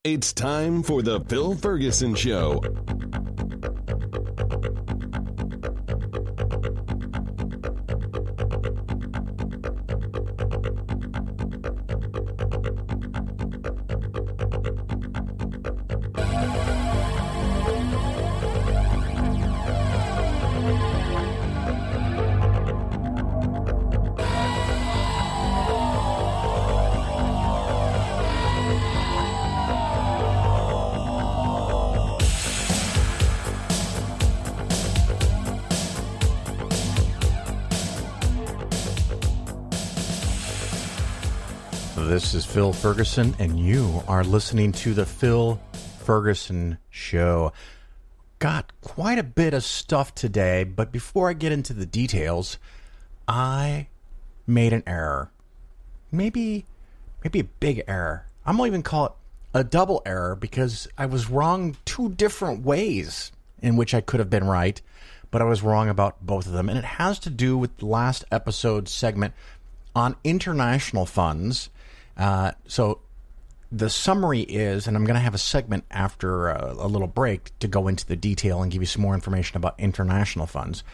It's time for the Phil Ferguson Show. This is Phil Ferguson, and you are listening to the Phil Ferguson Show. Got quite a bit of stuff today, but before I get into the details, I made an error. Maybe a big error. I'm going to even call it a double error because I was wrong two different ways in which I could have been right, but I was wrong about both of them. And it has to do with the last episode segment on international funds. So the summary is, and I'm going to have a segment after a little break to go into the detail and give you some more information about international funds.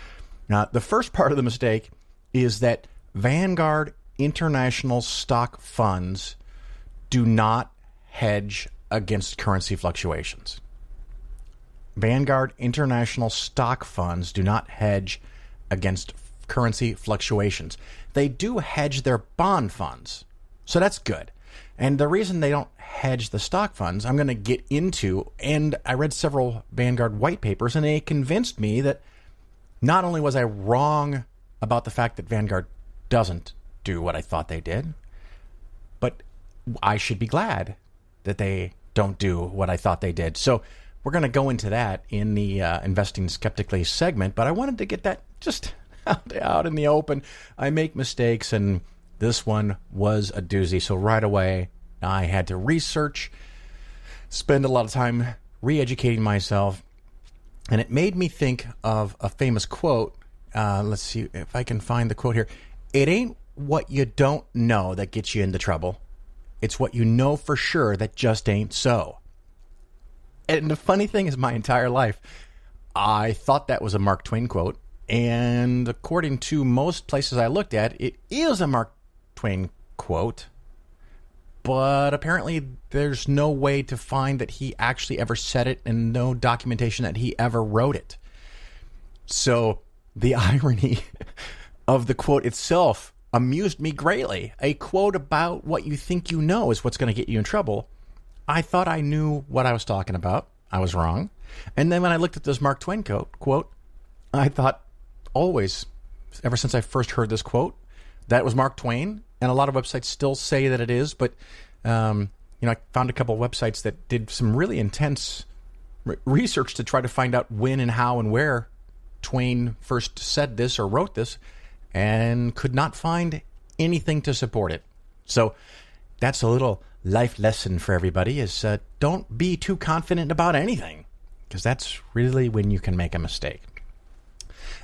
Now, the first part of the mistake is that Vanguard international stock funds do not hedge against currency fluctuations. Vanguard international stock funds do not hedge against currency fluctuations. They do hedge their bond funds. So that's good. And the reason they don't hedge the stock funds, I'm going to get into, and I read several Vanguard white papers, and they convinced me that not only was I wrong about the fact that Vanguard doesn't do what I thought they did, but I should be glad that they don't do what I thought they did. So we're going to go into that in the Investing Skeptically segment, but I wanted to get that just out in the open. I make mistakes, and this one was a doozy. So right away, I had to research, spend a lot of time re-educating myself, and it made me think of a famous quote. Let's see if I can find the quote here. It ain't what you don't know that gets you into trouble. It's what you know for sure that just ain't so. And the funny thing is, my entire life, I thought that was a Mark Twain quote. And according to most places I looked at, it is a Mark Twain quote, but apparently there's no way to find that he actually ever said it and no documentation that he ever wrote it. So the irony of the quote itself amused me greatly. A quote about what you think you know is what's going to get you in trouble. I thought I knew what I was talking about. I was wrong. And then when I looked at this Mark Twain quote, I thought always, ever since I first heard this quote, that was Mark Twain, and a lot of websites still say that it is, but I found a couple of websites that did some really intense research to try to find out when and how and where Twain first said this or wrote this, and could not find anything to support it. So that's a little life lesson for everybody, is don't be too confident about anything, because that's really when you can make a mistake.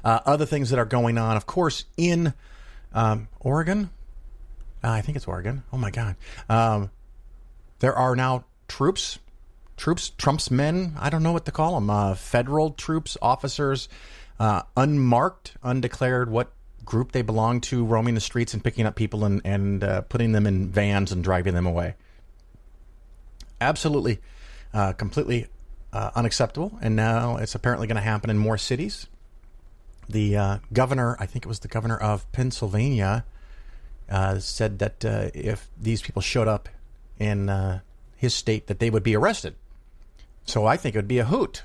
Other things that are going on, of course, in Oregon. I think it's Oregon. Oh, my God. There are now troops, Trump's men, I don't know what to call them, federal troops, officers, unmarked, undeclared what group they belong to, roaming the streets and picking up people and putting them in vans and driving them away. Absolutely, completely unacceptable. And now it's apparently going to happen in more cities. The governor, I think it was the governor of Pennsylvania, said that if these people showed up in his state, that they would be arrested. So I think it would be a hoot.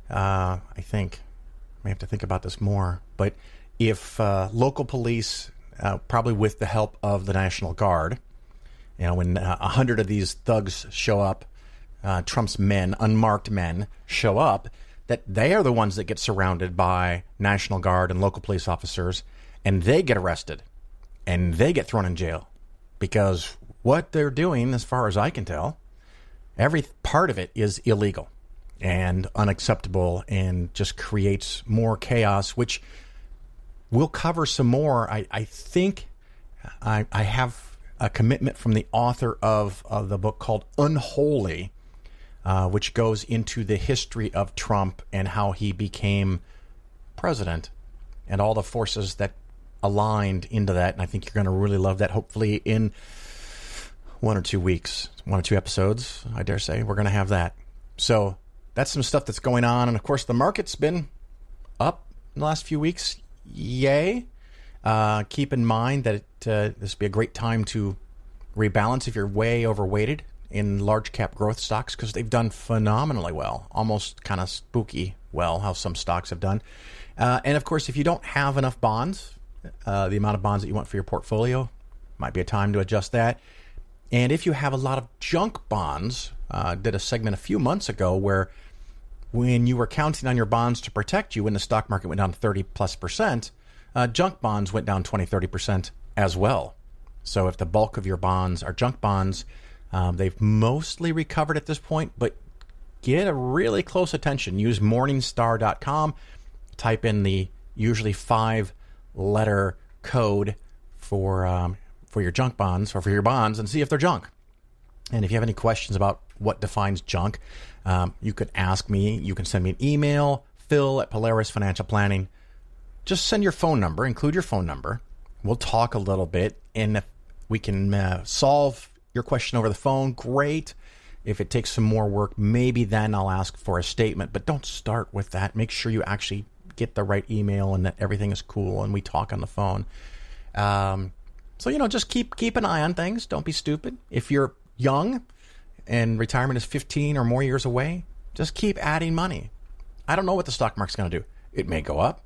I think I may have to think about this more. But if local police, probably with the help of the National Guard, when 100 of these thugs show up, Trump's men, unmarked men, show up, that they are the ones that get surrounded by National Guard and local police officers, and they get arrested, and they get thrown in jail. Because what they're doing, as far as I can tell, every part of it is illegal and unacceptable and just creates more chaos, which we'll cover some more. I think I have a commitment from the author of the book called Unholy, which goes into the history of Trump and how he became president and all the forces that aligned into that. And I think you're going to really love that. Hopefully in 1 or 2 weeks, 1 or 2 episodes, I dare say, we're going to have that. So that's some stuff that's going on. And of course, the market's been up in the last few weeks. Yay. Keep in mind that this would be a great time to rebalance if you're way overweighted in large cap growth stocks, because they've done phenomenally well, almost kind of spooky well, how some stocks have done. And of course, if you don't have enough bonds, the amount of bonds that you want for your portfolio, might be a time to adjust that. And if you have a lot of junk bonds, did a segment a few months ago where when you were counting on your bonds to protect you when the stock market went down 30+%, junk bonds went down 20-30% as well. So if the bulk of your bonds are junk bonds, they've mostly recovered at this point, but get a really close attention. Use Morningstar.com, type in the usually 5-letter code for your junk bonds or for your bonds and see if they're junk. And if you have any questions about what defines junk, you could ask me. You can send me an email, Phil@Polaris Financial Planning. Just send your phone number, include your phone number. We'll talk a little bit, and if we can solve your question over the phone, great. If it takes some more work, maybe then I'll ask for a statement, but don't start with that. Make sure you actually get the right email and that everything is cool and we talk on the phone. So, just keep an eye on things. Don't be stupid. If you're young and retirement is 15 or more years away, just keep adding money. I don't know what the stock market's going to do. It may go up.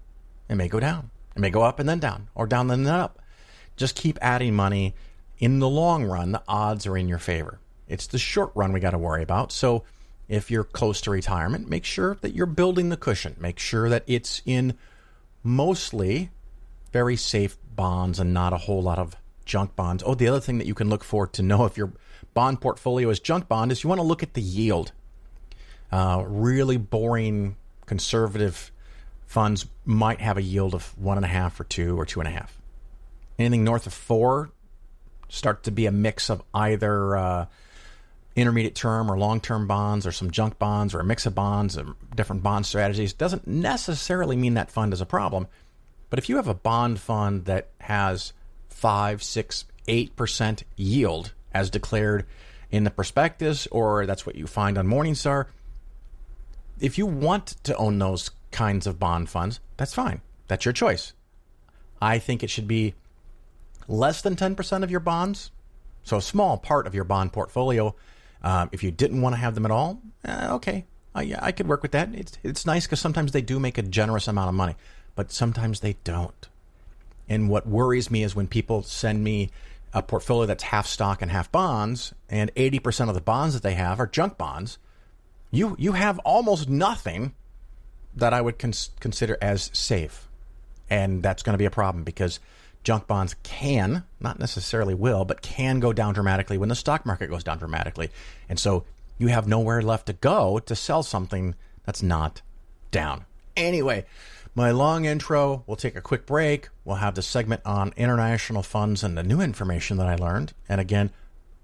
It may go down. It may go up and then down, or down and then up. Just keep adding money. In the long run, the odds are in your favor. It's the short run we got to worry about. So if you're close to retirement, make sure that you're building the cushion. Make sure that it's in mostly very safe bonds and not a whole lot of junk bonds. Oh, the other thing that you can look for to know if your bond portfolio is junk bond is you want to look at the yield. Really boring conservative funds might have a yield of 1.5 or 2 or 2.5. Anything north of 4 start to be a mix of either intermediate term or long-term bonds or some junk bonds or a mix of bonds and different bond strategies. Doesn't necessarily mean that fund is a problem. But if you have a bond fund that has 5, 6, 8% yield as declared in the prospectus, or that's what you find on Morningstar, if you want to own those kinds of bond funds, that's fine. That's your choice. I think it should be less than 10% of your bonds, so a small part of your bond portfolio. If you didn't want to have them at all, okay, I could work with that. It's nice because sometimes they do make a generous amount of money, but sometimes they don't. And what worries me is when people send me a portfolio that's half stock and half bonds, and 80% of the bonds that they have are junk bonds. You have almost nothing that I would consider as safe. And that's going to be a problem because junk bonds can, not necessarily will, but can go down dramatically when the stock market goes down dramatically. And so you have nowhere left to go to sell something that's not down. Anyway, my long intro, we'll take a quick break. We'll have the segment on international funds and the new information that I learned. And again,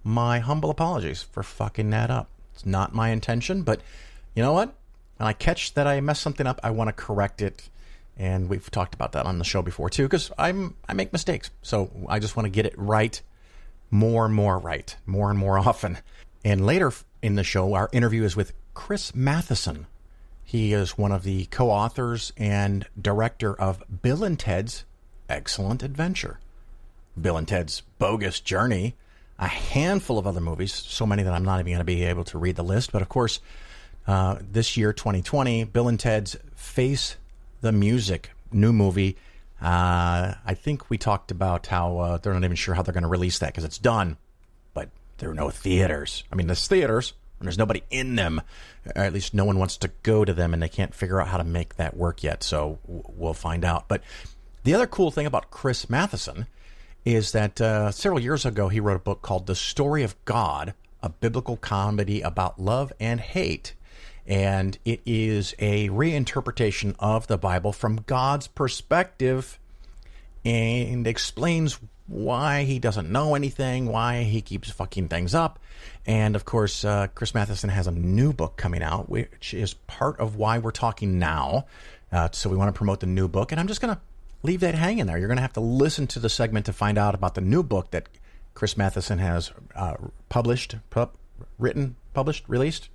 my humble apologies for fucking that up. It's not my intention, but you know what? When I catch that I mess something up, I want to correct it. And we've talked about that on the show before too, because I make mistakes. So I just want to get it right, more and more right, more and more often. And later in the show, our interview is with Chris Matheson. He is one of the co-authors and director of Bill and Ted's Excellent Adventure, Bill and Ted's Bogus Journey, a handful of other movies, so many that I'm not even going to be able to read the list. But of course, this year, 2020, Bill and Ted's Face the Music, new movie. I think we talked about how they're not even sure how they're going to release that because it's done, but there are no theaters. I mean, there's theaters, and there's nobody in them. Or at least no one wants to go to them, and they can't figure out how to make that work yet, so we'll find out. But the other cool thing about Chris Matheson is that several years ago, he wrote a book called The Story of God, a biblical comedy about love and hate. And it is a reinterpretation of the Bible from God's perspective. and explains why he doesn't know anything, why he keeps fucking things up. And, of course, Chris Matheson has a new book coming out, which is part of why we're talking now. So we want to promote the new book. And I'm just going to leave that hanging there. You're going to have to listen to the segment to find out about the new book that Chris Matheson has released,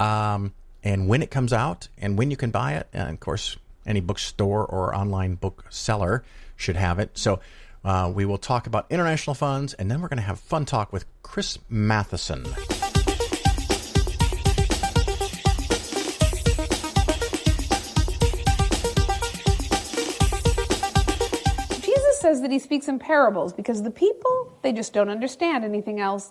and when it comes out, and when you can buy it. And, of course, any bookstore or online bookseller should have it. So we will talk about international funds, and then we're going to have a fun talk with Chris Matheson. Jesus says that he speaks in parables because the people, they just don't understand anything else.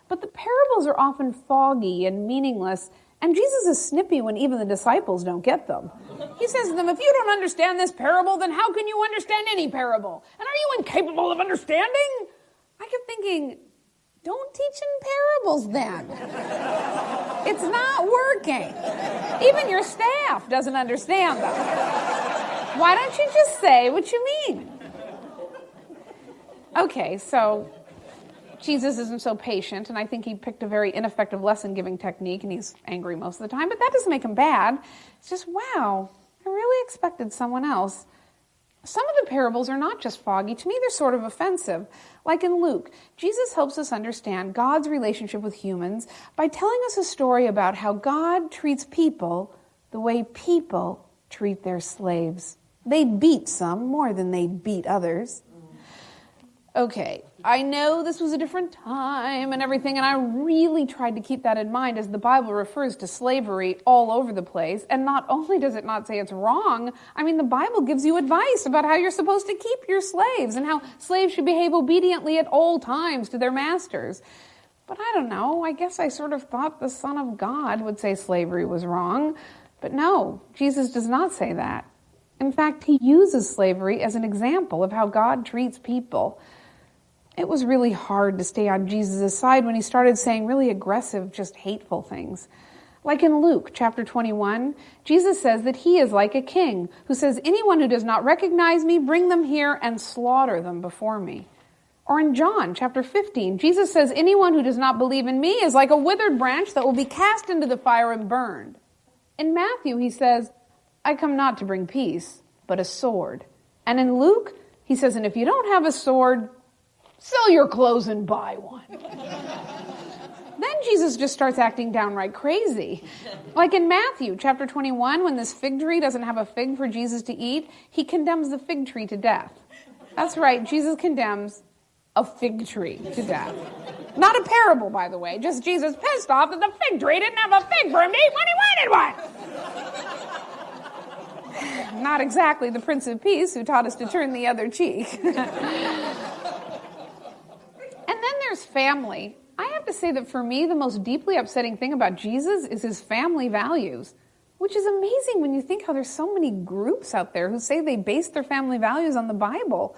But the parables are often foggy and meaningless, and Jesus is snippy when even the disciples don't get them. He says to them, if you don't understand this parable, then how can you understand any parable? And are you incapable of understanding? I kept thinking, don't teach in parables then. It's not working. Even your staff doesn't understand them. Why don't you just say what you mean? Okay, so Jesus isn't so patient, and I think he picked a very ineffective lesson-giving technique, and he's angry most of the time, but that doesn't make him bad. It's just, wow, I really expected someone else. Some of the parables are not just foggy. To me, they're sort of offensive. Like in Luke, Jesus helps us understand God's relationship with humans by telling us a story about how God treats people the way people treat their slaves. They beat some more than they beat others. Okay, I know this was a different time and everything, and I really tried to keep that in mind as the Bible refers to slavery all over the place. And not only does it not say it's wrong, I mean, the Bible gives you advice about how you're supposed to keep your slaves and how slaves should behave obediently at all times to their masters. But I don't know, I guess I sort of thought the Son of God would say slavery was wrong. But no, Jesus does not say that. In fact, he uses slavery as an example of how God treats people. It was really hard to stay on Jesus' side when he started saying really aggressive, just hateful things. Like in Luke chapter 21, Jesus says that he is like a king who says, anyone who does not recognize me, bring them here and slaughter them before me. Or in John chapter 15, Jesus says, anyone who does not believe in me is like a withered branch that will be cast into the fire and burned. In Matthew, he says, I come not to bring peace, but a sword. And in Luke, he says, and if you don't have a sword, sell your clothes and buy one. Then Jesus just starts acting downright crazy. Like in Matthew chapter 21, when this fig tree doesn't have a fig for Jesus to eat, he condemns the fig tree to death. That's right, Jesus condemns a fig tree to death. Not a parable, by the way, just Jesus pissed off that the fig tree didn't have a fig for him to eat when he wanted one. Not exactly the Prince of Peace who taught us to turn the other cheek. And then there's family. I have to say that for me, the most deeply upsetting thing about Jesus is his family values, which is amazing when you think how there's so many groups out there who say they base their family values on the Bible.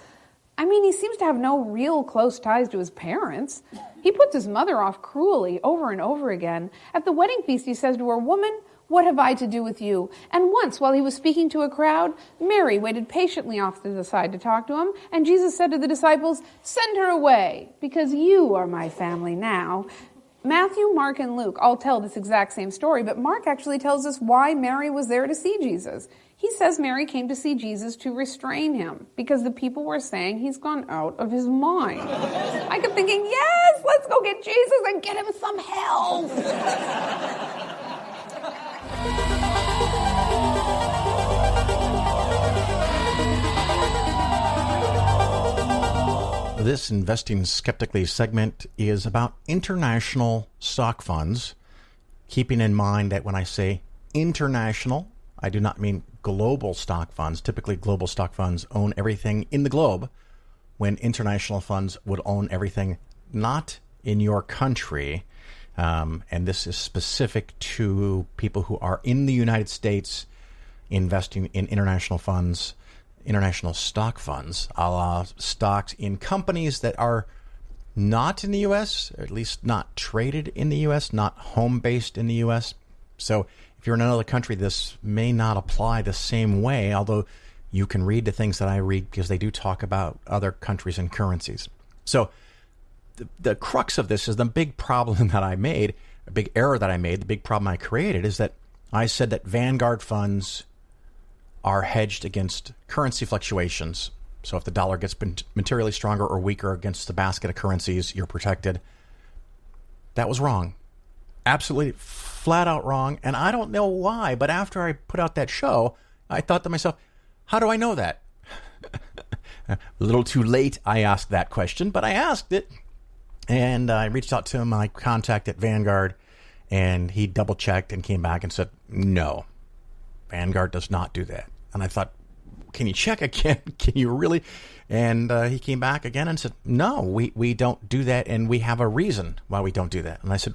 I mean, he seems to have no real close ties to his parents. He puts his mother off cruelly over and over again. At the wedding feast, he says to her, woman, what have I to do with you? And once, while he was speaking to a crowd, Mary waited patiently off to the side to talk to him, and Jesus said to the disciples, send her away, because you are my family now. Matthew, Mark, and Luke all tell this exact same story, but Mark actually tells us why Mary was there to see Jesus. He says Mary came to see Jesus to restrain him, because the people were saying he's gone out of his mind. I kept thinking, yes, let's go get Jesus and get him some help. This Investing Skeptically segment is about international stock funds, keeping in mind that when I say international, I do not mean global stock funds. Typically, global stock funds own everything in the globe, when international funds would own everything not in your country. And this is specific to people who are in the United States investing in international funds, international stock funds, a la stocks in companies that are not in the U.S., or at least not traded in the U.S., not home-based in the U.S. So if you're in another country, this may not apply the same way, although you can read the things that I read because they do talk about other countries and currencies. So the crux of this is the big problem that I made, a big error that I made, the big problem I created is that I said that Vanguard funds are hedged against currency fluctuations. So if the dollar gets materially stronger or weaker against the basket of currencies, you're protected. That was wrong. Absolutely flat out wrong. And I don't know why, but after I put out that show, I thought to myself, how do I know that? A little too late I asked that question, but I asked it. And I reached out to my contact at Vanguard, and he double-checked and came back and said, no, Vanguard does not do that. And I thought, can you check again? Can you really? And he came back again and said, no, we don't do that, and we have a reason why we don't do that. And I said,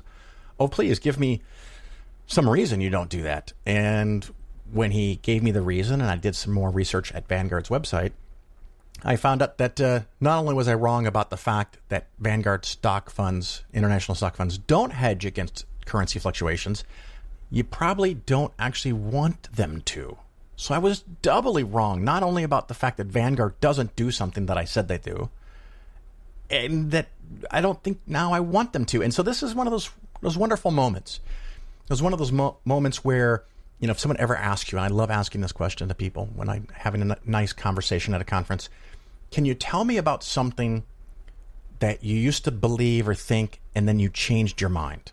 oh, please give me some reason you don't do that. And when he gave me the reason, and I did some more research at Vanguard's website, I found out that not only was I wrong about the fact that Vanguard stock funds, international stock funds, don't hedge against currency fluctuations, you probably don't actually want them to. So I was doubly wrong, not only about the fact that Vanguard doesn't do something that I said they do, and that I don't think now I want them to. And so this is one of those wonderful moments. It was one of those moments where, if someone ever asks you, and I love asking this question to people when I'm having a nice conversation at a conference, can you tell me about something that you used to believe or think and then you changed your mind?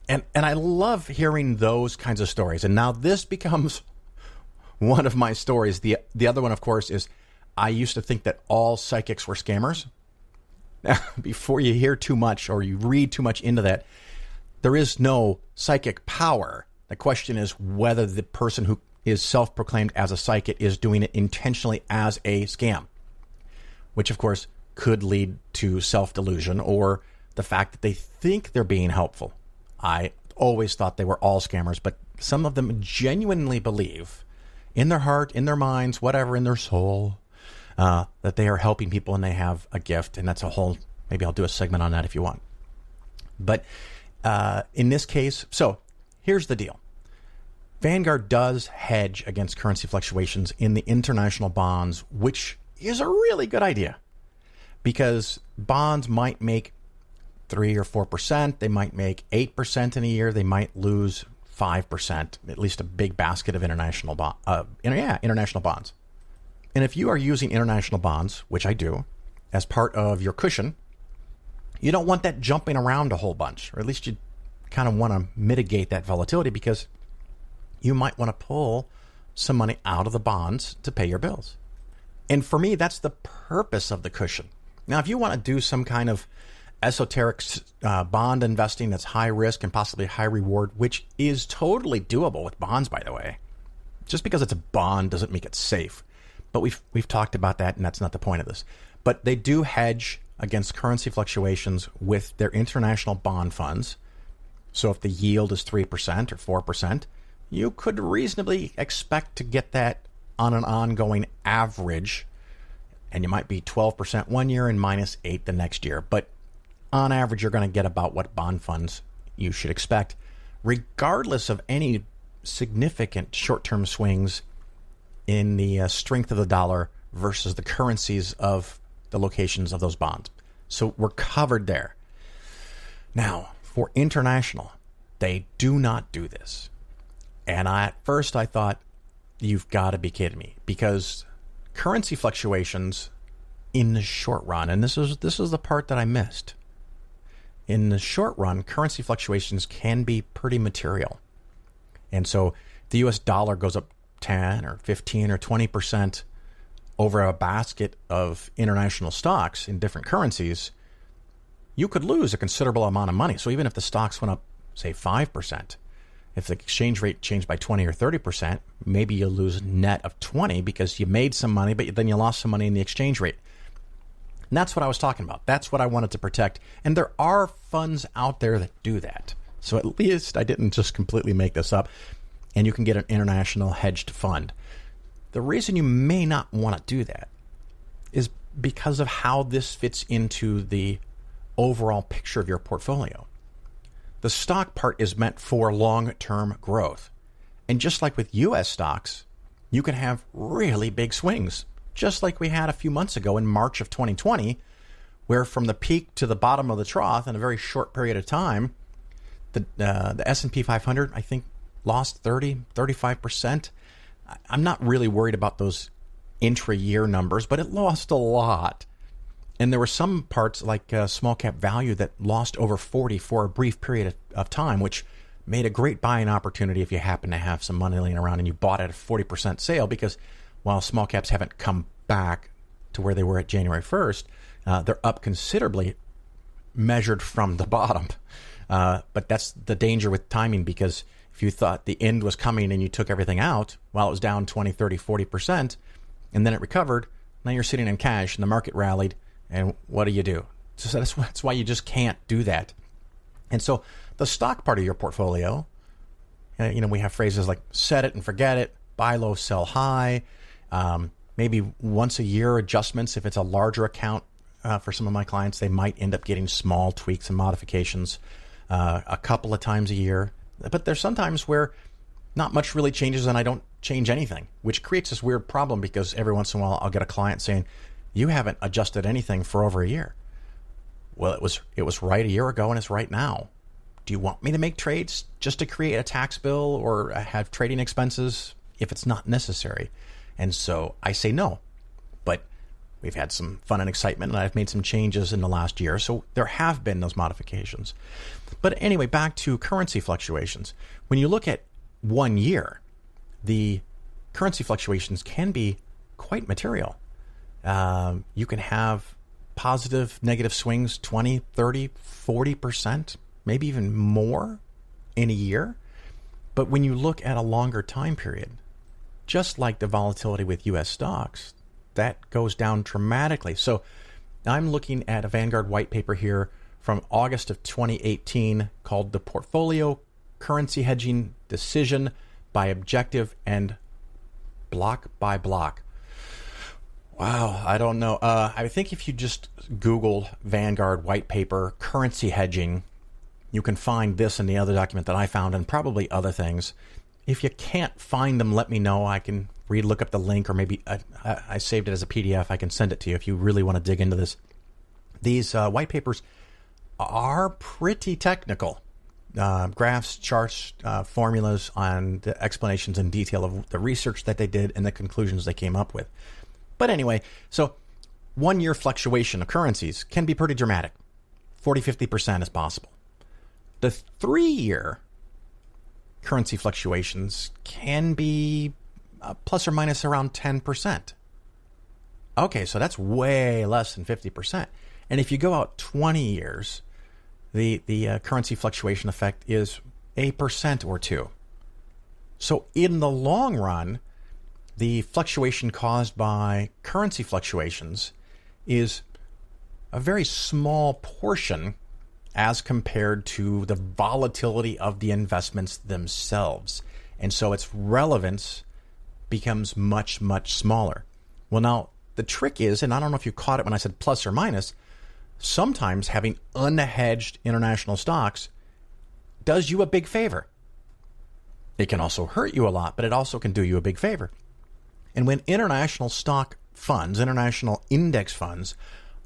And I love hearing those kinds of stories. And now this becomes one of my stories. The other one, of course, is I used to think that all psychics were scammers. Now, before you hear too much or you read too much into that, there is no psychic power. The question is whether the person who is self-proclaimed as a psychic is doing it intentionally as a scam, which, of course, could lead to self-delusion or the fact that they think they're being helpful. I always thought they were all scammers, but some of them genuinely believe in their heart, in their minds, whatever, in their soul, that they are helping people and they have a gift. And that's a whole, maybe I'll do a segment on that if you want. But in this case, so here's the deal. Vanguard does hedge against currency fluctuations in the international bonds, which is a really good idea because bonds might make 3 or 4%. They might make 8% in a year. They might lose 5%, at least a big basket of international bonds. And if you are using international bonds, which I do, as part of your cushion, you don't want that jumping around a whole bunch, or at least you kind of want to mitigate that volatility because you might want to pull some money out of the bonds to pay your bills. And for me, that's the purpose of the cushion. Now, if you want to do some kind of esoteric bond investing that's high risk and possibly high reward, which is totally doable with bonds, by the way, just because it's a bond doesn't make it safe. But we've talked about that, and that's not the point of this. But they do hedge against currency fluctuations with their international bond funds. So if the yield is 3% or 4%, you could reasonably expect to get that on an ongoing average, and you might be 12% one year and minus 8 the next year. But on average, you're going to get about what bond funds you should expect, regardless of any significant short-term swings in the strength of the dollar versus the currencies of the locations of those bonds. So we're covered there. Now, for international, they do not do this. And at first I thought, you've got to be kidding me, because currency fluctuations in the short run, and this is the part that I missed. In the short run, currency fluctuations can be pretty material. And so the US dollar goes up 10 or 15 or 20% over a basket of international stocks in different currencies, you could lose a considerable amount of money. So even if the stocks went up, say, 5%, if the exchange rate changed by 20 or 30%, maybe you'll lose net of 20 because you made some money, but then you lost some money in the exchange rate. And that's what I was talking about. That's what I wanted to protect. And there are funds out there that do that. So at least I didn't just completely make this up. And you can get an international hedged fund. The reason you may not want to do that is because of how this fits into the overall picture of your portfolio. The stock part is meant for long-term growth. And just like with U.S. stocks, you can have really big swings, just like we had a few months ago in March of 2020, where from the peak to the bottom of the trough in a very short period of time, the S&P 500, I think, lost 35%. I'm not really worried about those intra-year numbers, but it lost a lot. And there were some parts like small cap value that lost over 40 for a brief period of time, which made a great buying opportunity if you happen to have some money laying around and you bought at a 40% sale, because while small caps haven't come back to where they were at January 1st, they're up considerably measured from the bottom. But that's the danger with timing, because if you thought the end was coming and you took everything out while it was down 20, 30, 40%, and then it recovered, now you're sitting in cash and the market rallied, and what do? So that's why you just can't do that. And so the stock part of your portfolio, we have phrases like set it and forget it, buy low, sell high, maybe once a year adjustments. If it's a larger account for some of my clients, they might end up getting small tweaks and modifications a couple of times a year. But there's sometimes where not much really changes and I don't change anything, which creates this weird problem, because every once in a while I'll get a client saying, you haven't adjusted anything for over a year. Well, it was right a year ago and it's right now. Do you want me to make trades just to create a tax bill or have trading expenses if it's not necessary? And so I say no. But we've had some fun and excitement, and I've made some changes in the last year. So there have been those modifications. But anyway, back to currency fluctuations. When you look at 1 year, the currency fluctuations can be quite material. You can have positive, negative swings, 20, 30, 40%, maybe even more in a year. But when you look at a longer time period, just like the volatility with U.S. stocks, that goes down dramatically. So I'm looking at a Vanguard white paper here from August of 2018 called The Portfolio Currency Hedging Decision by Objective and Block by Block. Wow, I don't know. I think if you just Google Vanguard white paper currency hedging, you can find this and the other document that I found, and probably other things. If you can't find them, let me know. I can look up the link, or maybe I saved it as a PDF. I can send it to you if you really want to dig into this. These white papers are pretty technical. Graphs, charts, formulas on the explanations in detail of the research that they did and the conclusions they came up with. But anyway, so 1 year fluctuation of currencies can be pretty dramatic. 40, 50% is possible. The 3 year currency fluctuations can be plus or minus around 10%. Okay, so that's way less than 50%. And if you go out 20 years, the currency fluctuation effect is 1% or 2%. So in the long run, the fluctuation caused by currency fluctuations is a very small portion as compared to the volatility of the investments themselves. And so its relevance becomes much, much smaller. Well, now, the trick is, and I don't know if you caught it when I said plus or minus, sometimes having unhedged international stocks does you a big favor. It can also hurt you a lot, but it also can do you a big favor. And when international stock funds, international index funds,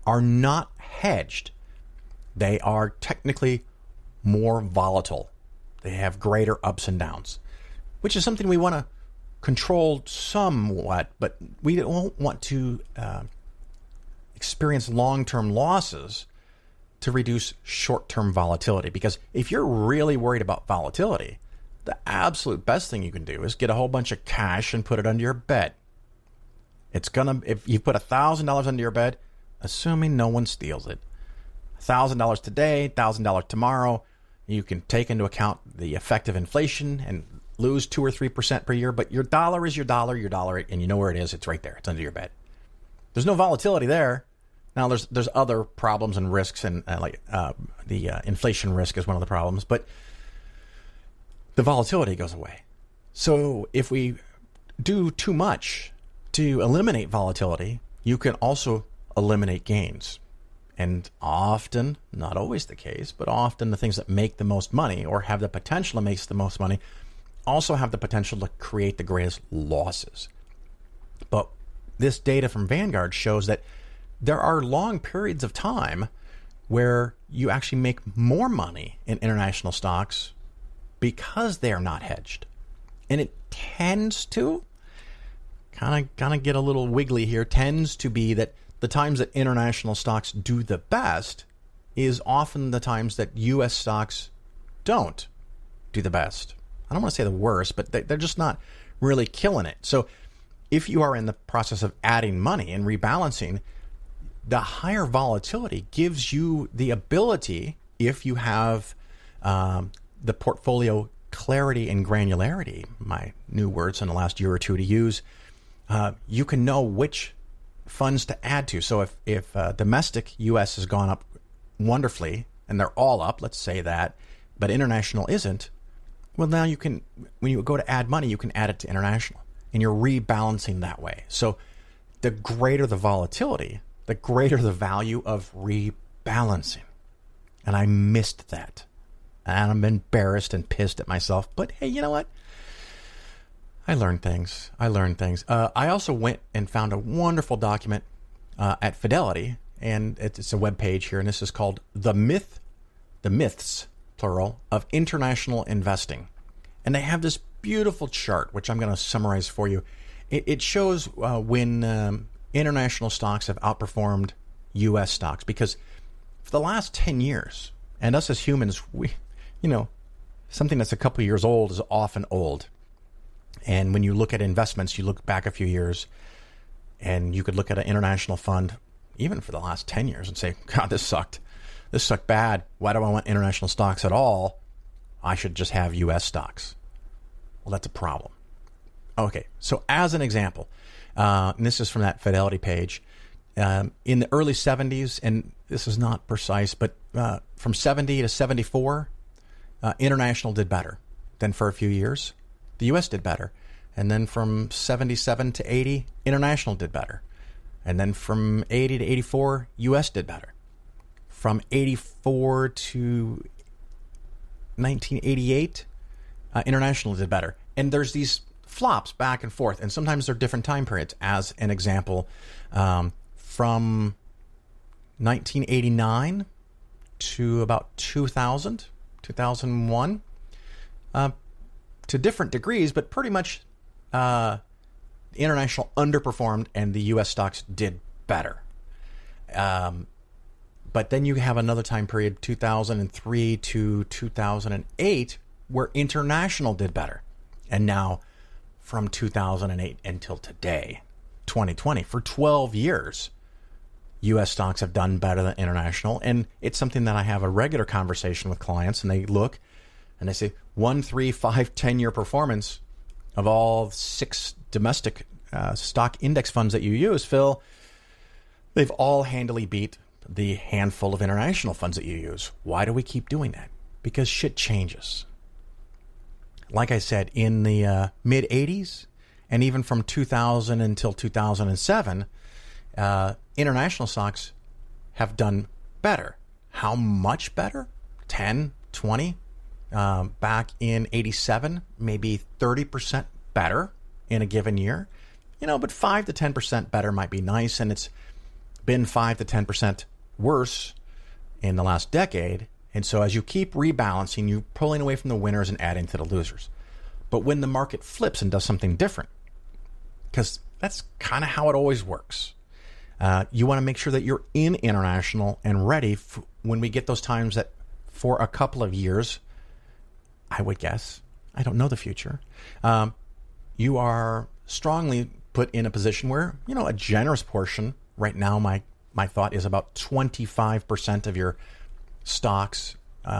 are not hedged, they are technically more volatile. They have greater ups and downs, which is something we want to control somewhat, but we don't want to experience long-term losses to reduce short-term volatility. Because if you're really worried about volatility, the absolute best thing you can do is get a whole bunch of cash and put it under your bed. If you put $1,000 under your bed, assuming no one steals it, $1,000 today, $1,000 tomorrow, you can take into account the effect of inflation and lose 2 or 3% per year, but your dollar is your dollar, and you know where it is. It's right there. It's under your bed. There's no volatility there. Now, there's other problems and risks, and the inflation risk is one of the problems, but the volatility goes away. So if we do too much to eliminate volatility, you can also eliminate gains. And often, not always the case, but often the things that make the most money or have the potential to make the most money also have the potential to create the greatest losses. But this data from Vanguard shows that there are long periods of time where you actually make more money in international stocks because they are not hedged. And it tends to kind of get a little wiggly here, tends to be that the times that international stocks do the best is often the times that U.S. stocks don't do the best. I don't want to say the worst, but they're just not really killing it. So if you are in the process of adding money and rebalancing, the higher volatility gives you the ability, if you have the portfolio clarity and granularity, my new words in the last year or two to use, you can know which funds to add to. So if domestic U.S. has gone up wonderfully, and they're all up, let's say that, but international isn't, well, now you can, when you go to add money, you can add it to international, and you're rebalancing that way. So the greater the volatility, the greater the value of rebalancing. And I missed that. And I'm embarrassed and pissed at myself. But hey, you know what? I learned things. I also went and found a wonderful document at Fidelity, and it's a web page here, and this is called The Myths, plural, of International Investing. And they have this beautiful chart, which I'm going to summarize for you. It shows when international stocks have outperformed U.S. stocks, because for the last 10 years, and us as humans, we, something that's a couple of years old is often old. And when you look at investments, you look back a few years, and you could look at an international fund, even for the last 10 years, and say, God, this sucked. This sucked bad. Why do I want international stocks at all? I should just have U.S. stocks. Well, that's a problem. Okay, so as an example, and this is from that Fidelity page, in the early 70s, and this is not precise, but from 70 to 74, international did better. Then for a few years, the U.S. did better. And then from 77 to 80, international did better. And then from 80 to 84, U.S. did better. From 84 to 1988, international did better. And there's these flops back and forth, and sometimes they're different time periods. As an example, from 1989 to about 2000, 2001, to different degrees, but pretty much international underperformed and the U.S. stocks did better. But then you have another time period, 2003 to 2008, where international did better. And now from 2008 until today, 2020, for 12 years, U.S. stocks have done better than international. And it's something that I have a regular conversation with clients, and they look and they say 1, 3, 5, 10-year performance of all 6 domestic stock index funds that you use, Phil, they've all handily beat the handful of international funds that you use. Why do we keep doing that? Because shit changes. Like I said, in the mid-'80s, and even from 2000 until 2007, international stocks have done better. How much better? 10, 20? Back in 87, maybe 30% better in a given year. But 5 to 10% better might be nice, and it's been 5 to 10% worse in the last decade. And so as you keep rebalancing, you're pulling away from the winners and adding to the losers. But when the market flips and does something different, because that's kind of how it always works, you want to make sure that you're in international and ready when we get those times that for a couple of years, I would guess, I don't know the future, you are strongly put in a position where, a generous portion, right now my thought is about 25% of your stocks,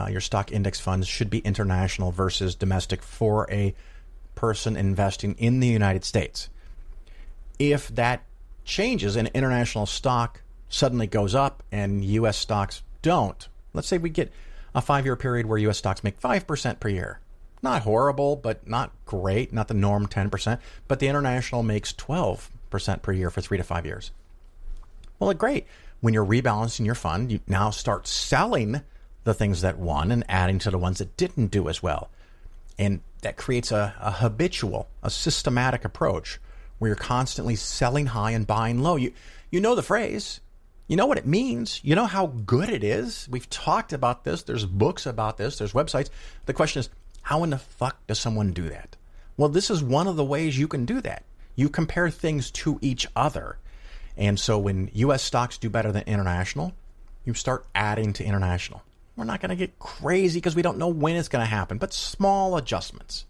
your stock index funds should be international versus domestic for a person investing in the United States. If that changes and international stock suddenly goes up and U.S. stocks don't, let's say we get a 5-year period where U.S. stocks make 5% per year. Not horrible, but not great, not the norm 10%, but the international makes 12% per year for 3 to 5 years. Well, great. When you're rebalancing your fund, you now start selling the things that won and adding to the ones that didn't do as well. And that creates a habitual, a systematic approach where you're constantly selling high and buying low. You know the phrase. You know what it means. You know how good it is. We've talked about this. There's books about this. There's websites. The question is, how in the fuck does someone do that? Well, this is one of the ways you can do that. You compare things to each other. And so when U.S. stocks do better than international, you start adding to international. We're not going to get crazy because we don't know when it's going to happen, but small adjustments.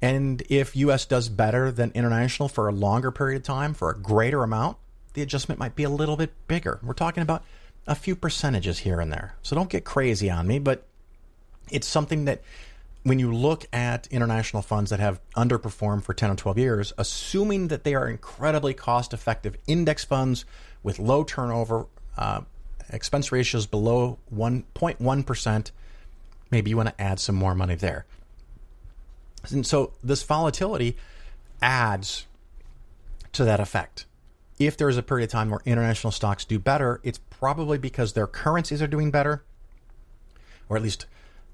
And if U.S. does better than international for a longer period of time, for a greater amount, the adjustment might be a little bit bigger. We're talking about a few percentages here and there. So don't get crazy on me, but it's something that when you look at international funds that have underperformed for 10 or 12 years, assuming that they are incredibly cost-effective index funds with low turnover, expense ratios below 1.1%, maybe you want to add some more money there. And so this volatility adds to that effect. If there's a period of time where international stocks do better, it's probably because their currencies are doing better, or at least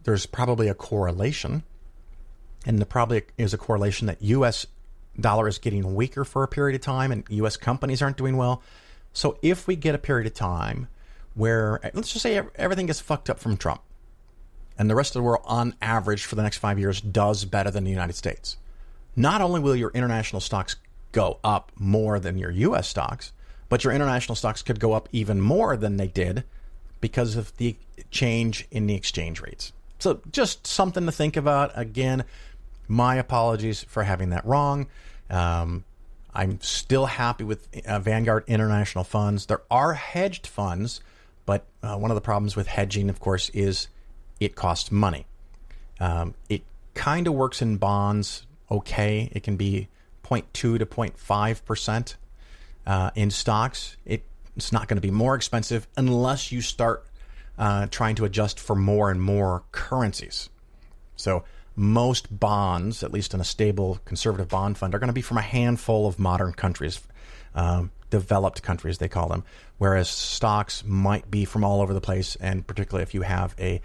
there's probably a correlation. And there probably is a correlation that U.S. dollar is getting weaker for a period of time and U.S. companies aren't doing well. So if we get a period of time where, let's just say everything gets fucked up from Trump, and the rest of the world, on average, for the next 5 years, does better than the United States. Not only will your international stocks go up more than your U.S. stocks, but your international stocks could go up even more than they did because of the change in the exchange rates. So just something to think about. Again, my apologies for having that wrong. I'm still happy with Vanguard International Funds. There are hedged funds, but one of the problems with hedging, of course, is it costs money. It kind of works in bonds okay. It can be 0.2 to 0.5% in stocks. It's not going to be more expensive unless you start trying to adjust for more and more currencies. So most bonds, at least in a stable conservative bond fund, are going to be from a handful of modern countries, developed countries they call them, whereas stocks might be from all over the place, and particularly if you have a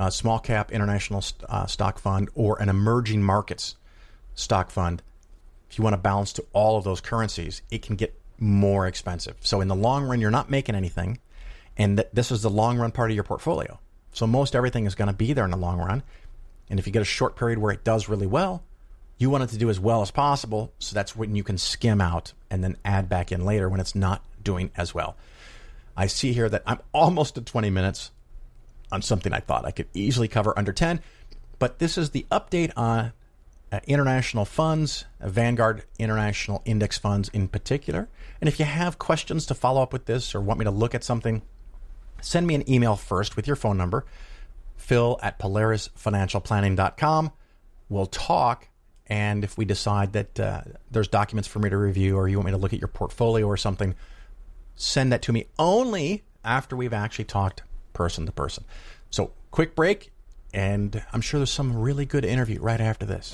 small cap international stock fund or an emerging markets stock fund, if you want to balance to all of those currencies, it can get more expensive. So in the long run, you're not making anything, and this is the long run part of your portfolio. So most everything is going to be there in the long run. And if you get a short period where it does really well, you want it to do as well as possible. So that's when you can skim out and then add back in later when it's not doing as well. I see here that I'm almost at 20 minutes on something I thought I could easily cover under 10. But this is the update on international funds, Vanguard International Index Funds in particular. And if you have questions to follow up with this or want me to look at something, send me an email first with your phone number, phil@polarisfinancialplanning.com. We'll talk, and if we decide that there's documents for me to review or you want me to look at your portfolio or something, send that to me only after we've actually talked person to person. So quick break, and I'm sure there's some really good interview right after this.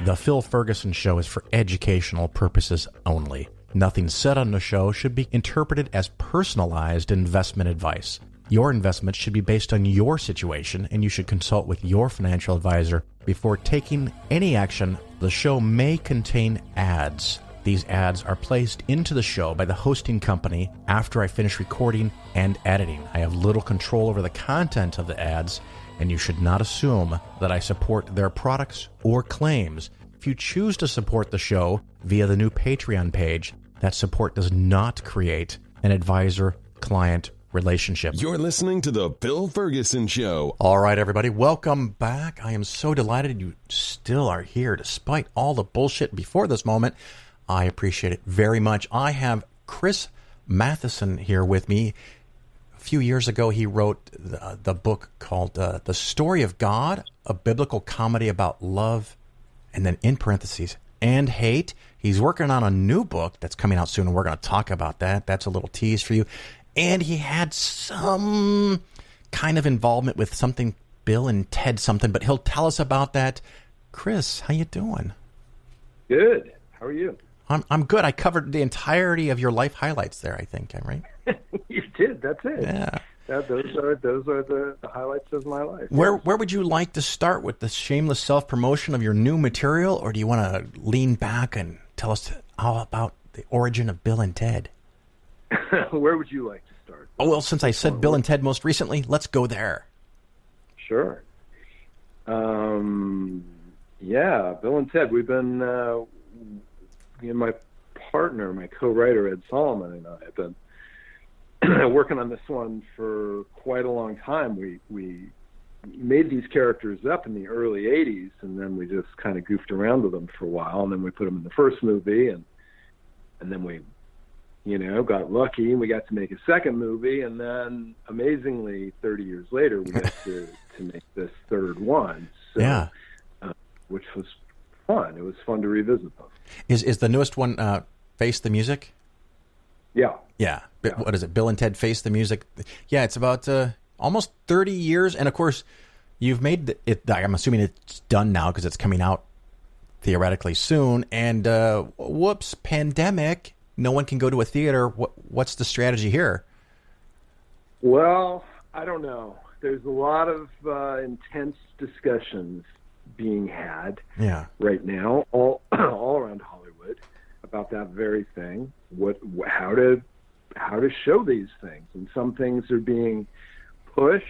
The Phil Ferguson Show is for educational purposes only. Nothing said on the show should be interpreted as personalized investment advice. Your investments should be based on your situation, and you should consult with your financial advisor before taking any action. The show may contain ads. These ads are placed into the show by the hosting company after I finish recording and editing. I have little control over the content of the ads, and you should not assume that I support their products or claims. If you choose to support the show via the new Patreon page, that support does not create an advisor-client relationship. You're listening to The Phil Ferguson Show. All right, everybody, welcome back. I am so delighted you still are here despite all the bullshit before this moment. I appreciate it very much. I have Chris Matheson here with me. A few years ago, he wrote the book called The Story of God, a biblical comedy about love, and then in parentheses, and hate. He's working on a new book that's coming out soon, and we're going to talk about that. That's a little tease for you. And he had some kind of involvement with something, Bill and Ted something, but he'll tell us about that. Chris, how you doing? Good. How are you? I'm good. I covered the entirety of your life highlights there, I think. I'm right? You did. That's it. Yeah. those are the highlights of my life. Where would you like to start with the shameless self-promotion of your new material, or do you want to lean back and tell us all about the origin of Bill and Ted? Where would you like to start? Oh, well, since I said Bill and Ted most recently, let's go there. Sure. Yeah, Bill and Ted. We've been, my partner, my co-writer, Ed Solomon, and I have been working on this one for quite a long time. We made these characters up in the early 80s, and then we just kind of goofed around with them for a while, and then we put them in the first movie, and then we, got lucky, and we got to make a second movie, and then, amazingly, 30 years later, we got to make this third one. So, yeah. Which was fun. It was fun to revisit them. Is the newest one Face the Music? Yeah. Yeah. What is it? Bill and Ted Face the Music. Yeah, it's about almost 30 years. And, of course, you've made it. I'm assuming it's done now because it's coming out theoretically soon. And, whoops, pandemic. No one can go to a theater. What's the strategy here? Well, I don't know. There's a lot of intense discussions being had right now all around Hollywood about that very thing. How to show these things, and some things are being pushed,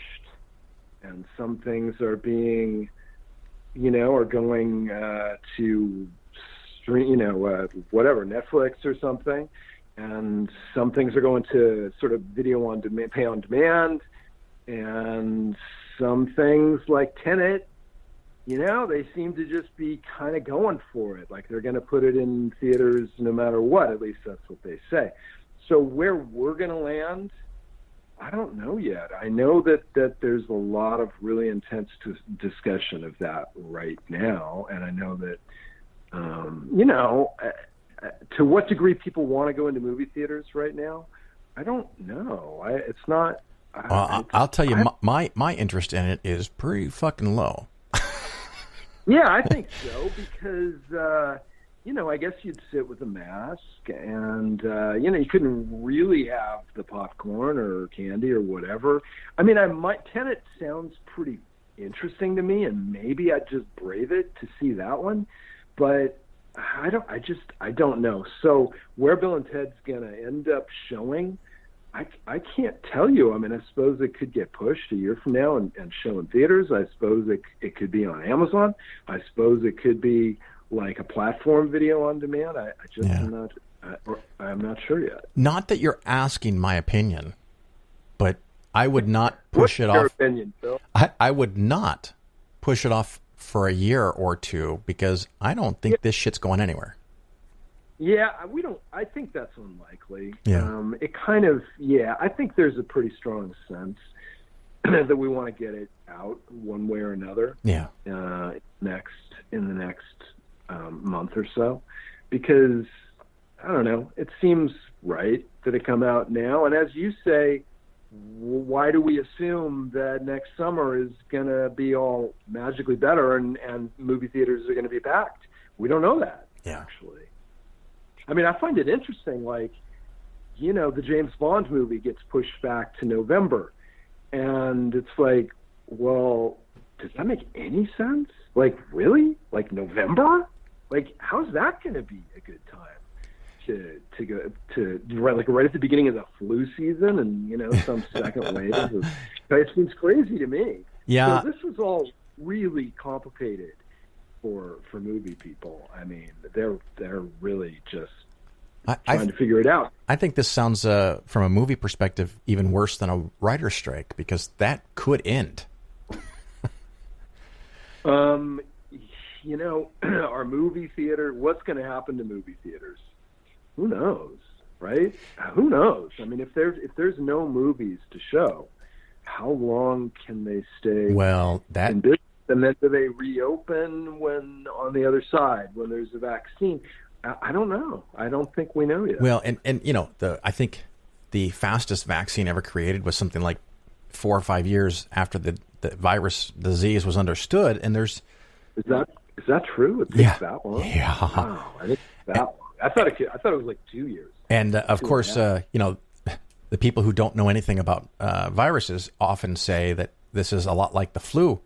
and some things are being, are going to stream, whatever, Netflix or something, and some things are going to sort of video on demand, pay on demand, and some things like Tenet, they seem to just be kind of going for it. Like they're going to put it in theaters no matter what. At least that's what they say. So where we're going to land, I don't know yet. I know that there's a lot of really intense discussion of that right now. And I know that, to what degree people want to go into movie theaters right now, I don't know. I'll tell you, my interest in it is pretty fucking low. Yeah, I think so, because, I guess you'd sit with a mask and, you couldn't really have the popcorn or candy or whatever. I mean, Tenet sounds pretty interesting to me, and maybe I'd just brave it to see that one, but I don't know. So where Bill and Ted's going to end up showing, I can't tell you. I mean, I suppose it could get pushed a year from now and show in theaters. I suppose it could be on Amazon. I suppose it could be like a platform video on demand. I'm not sure yet. Not that you're asking my opinion, but I would not push it off. What's your opinion, Phil? I would not push it off for a year or two because I don't think this shit's going anywhere. Yeah, I think that's unlikely. Yeah. I think there's a pretty strong sense that we want to get it out one way or another. Yeah. In the next month or so, because I don't know, it seems right that it come out now. And as you say, why do we assume that next summer is going to be all magically better and movie theaters are going to be packed? We don't know that, actually. I mean, I find it interesting, like, the James Bond movie gets pushed back to November. And it's like, well, does that make any sense? Like, really? Like, November? Like, how's that going to be a good time to go to right at the beginning of the flu season and, some second wave? It seems crazy to me. Yeah. So this was all really complicated for movie people. I mean, they're really just trying to figure it out. I think this sounds, from a movie perspective, even worse than a writer's strike, because that could end. Our movie theater, what's going to happen to movie theaters? Who knows, right? Who knows? I mean, if there's no movies to show, how long can they stay in business? And then do they reopen when on the other side, when there's a vaccine? I don't know. I don't think we know yet. Well, and I think the fastest vaccine ever created was something like 4 or 5 years after the virus disease was understood. And there's is that true? It takes that long? Yeah. Wow, I think that long. I thought it was like 2 years. And of course, the the people who don't know anything about viruses often say that this is a lot like the flu.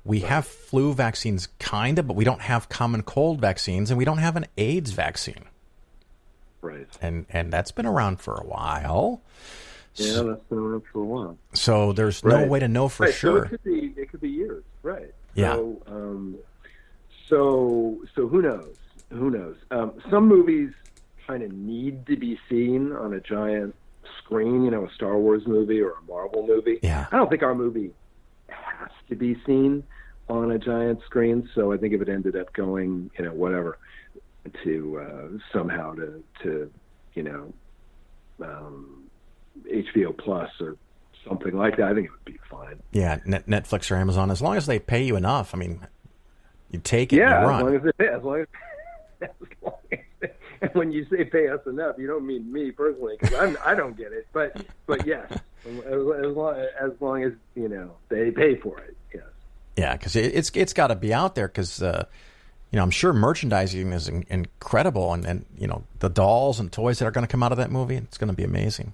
We have flu vaccines, kind of, but we don't have common cold vaccines, and we don't have an AIDS vaccine. Right. And that's been around for a while. Yeah, that's been around for a while. So there's no way to know for sure. So it could be years, right? Yeah. So who knows? Who knows? Some movies kind of need to be seen on a giant screen, a Star Wars movie or a Marvel movie. Yeah. I don't think our movie has to be seen on a giant screen. So I think if it ended up going, whatever, to somehow to HBO Plus or something like that, I think it would be fine. Yeah, Netflix or Amazon, as long as they pay you enough. I mean, you take it. Yeah, and you run. as long as they pay. And when you say pay us enough, you don't mean me personally, because I don't get it. But yes, as long as they pay for it. Yes. Yeah, because it's got to be out there, because I'm sure merchandising is incredible, and the dolls and toys that are going to come out of that movie, it's going to be amazing.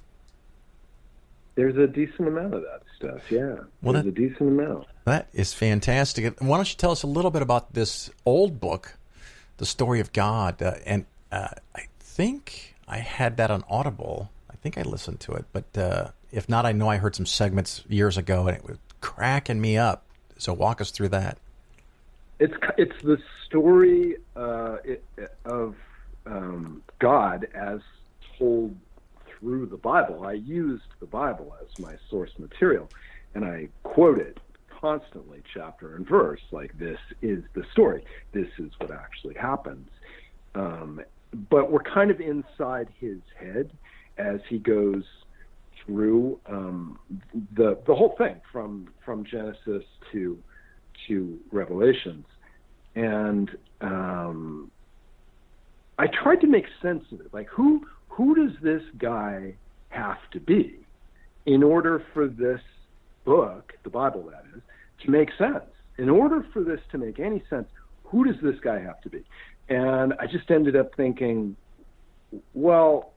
There's a decent amount of that stuff, yeah. Well, there's a decent amount. That is fantastic. Why don't you tell us a little bit about this old book, The Story of God? I think I had that on Audible. I think I listened to it. But if not, I know I heard some segments years ago, and it was cracking me up. So walk us through that. It's the story of God as told through the Bible. I used the Bible as my source material, and I quoted constantly chapter and verse, like, this is the story. This is what actually happens. But we're kind of inside his head as he goes through the whole thing from Genesis to Revelations. And I tried to make sense of it. Like, who does this guy have to be in order for this book, the Bible that is, to make sense? In order for this to make any sense, who does this guy have to be? And I just ended up thinking, well,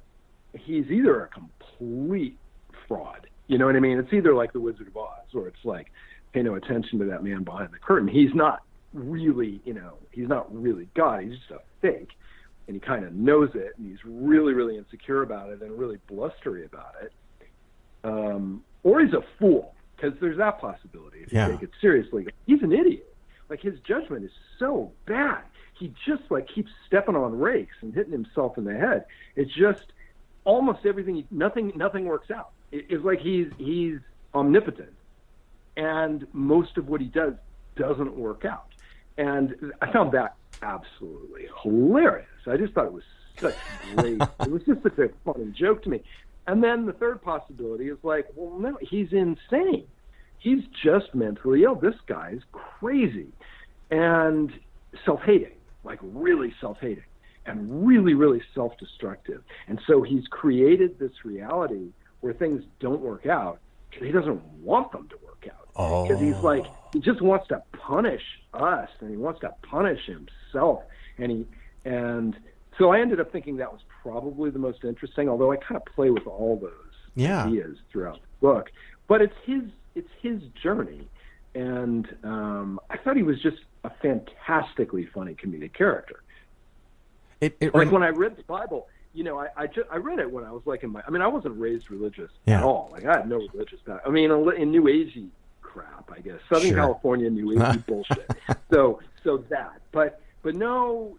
he's either a complete fraud. You know what I mean? It's either like the Wizard of Oz, or it's like, pay no attention to that man behind the curtain. He's not really, he's not really God. He's just a fake. And he kind of knows it, and he's really, really insecure about it and really blustery about it. Or he's a fool, because there's that possibility if you take it seriously. He's an idiot. Like, his judgment is so bad. He just, keeps stepping on rakes and hitting himself in the head. It's just almost everything, nothing works out. It's like he's omnipotent, and most of what he does doesn't work out. And I found that absolutely hilarious. I just thought it was such great. It was just such a funny joke to me. And then the third possibility is well, no, he's insane. He's just mentally ill. This guy's crazy and self-hating, really self-hating, and really, really self-destructive. And so he's created this reality where things don't work out because he doesn't want them to work out. Because he just wants to punish us, and he wants to punish himself. And so I ended up thinking that was probably the most interesting, although I kind of play with all those ideas throughout the book. But it's his journey, and I thought he was just a fantastically funny comedic character. When I read the Bible, I read it when I was I wasn't raised religious at all. I had no religious background. In New Agey crap, I guess. Southern California New Agey bullshit. So that, but no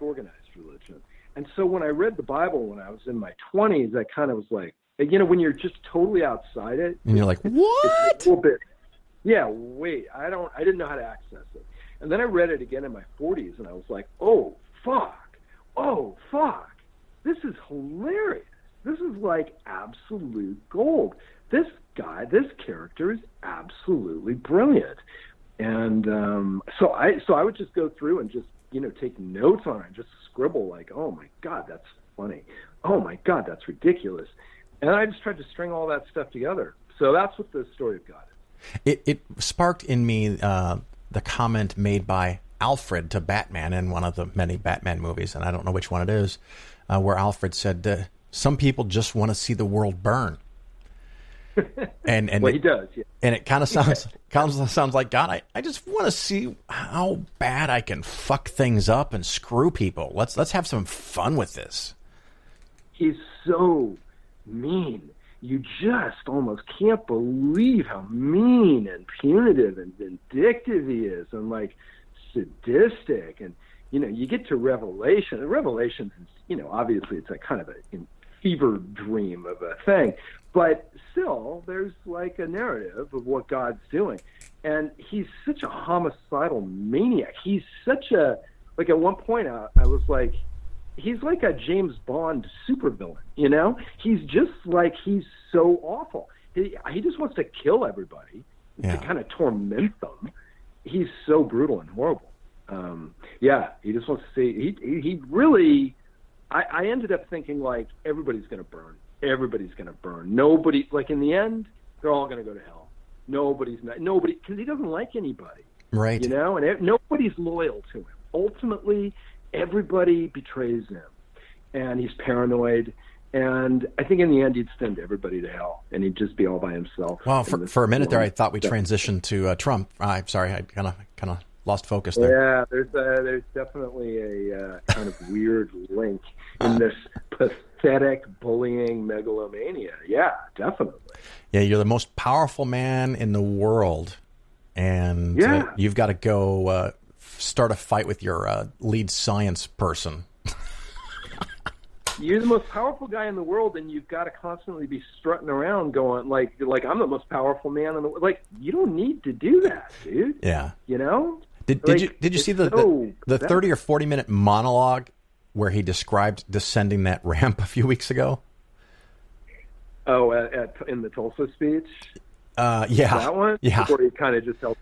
organized religion. And so when I read the Bible when I was in my 20s, I kind of was like, when you're just totally outside it, and you're like, what? It's a little bit. Yeah, wait, I didn't know how to access it. And then I read it again in my 40s, and I was like, oh fuck, this is hilarious. This is absolute gold. This character is absolutely brilliant. And so I would just go through and just take notes on it and just scribble oh my God, that's funny. Oh my God, that's ridiculous. And I just tried to string all that stuff together. So that's what the Story of God is. It sparked in me the comment made by Alfred to Batman in one of the many Batman movies, and I don't know which one it is, where Alfred said, Some people just want to see the world burn. And well, he does, yeah. And it kind of sounds like, God, I just want to see how bad I can fuck things up and screw people. Let's have some fun with this. He's so mean. You just almost can't believe how mean and punitive and vindictive he is, and like sadistic. And you get to Revelation. And Revelations is, obviously it's a kind of a fever dream of a thing. But still, there's like a narrative of what God's doing. And he's such a homicidal maniac. He's such a, like at one point I was like, he's like a James Bond supervillain, He's just like, he's so awful. He just wants to kill everybody, to kind of torment them. He's so brutal and horrible. He just wants to see, he really, I ended up thinking like, everybody's going to burn. Everybody's going to burn. Nobody, like in the end, they're all going to go to hell. Nobody, because he doesn't like anybody. Right. And nobody's loyal to him. Ultimately, everybody betrays him. And he's paranoid. And I think in the end, he'd send everybody to hell. And he'd just be all by himself. Well, for a minute there, I thought we transitioned to Trump. I'm sorry, I kind of lost focus there. Yeah, there's definitely a kind of weird link in this pathetic bullying megalomania. Yeah, definitely. Yeah, you're the most powerful man in the world, and you've got to go start a fight with your lead science person. You're the most powerful guy in the world, and you've got to constantly be strutting around going like I'm the most powerful man in the world. Like, you don't need to do that, dude. Yeah. Did you see the 30 or 40 minute monologue where he described descending that ramp a few weeks ago? Oh, in the Tulsa speech? Yeah. That one? Yeah. Where he kind of just helped.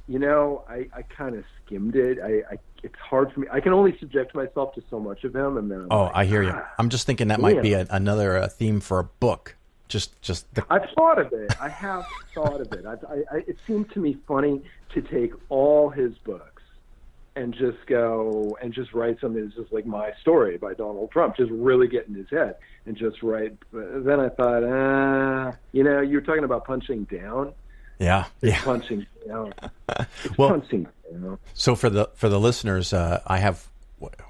I kind of skimmed it. It's hard for me. I can only subject myself to so much of him, and then I hear you. I'm just thinking that might be another theme for a book. I've thought of it. I have thought of it. It seemed to me funny to take all his books and just go and just write something that's just like My Story by Donald Trump, just really get in his head and just write. Then I thought, you were talking about punching down. Yeah. Punching down. Punching down. So for the listeners, I have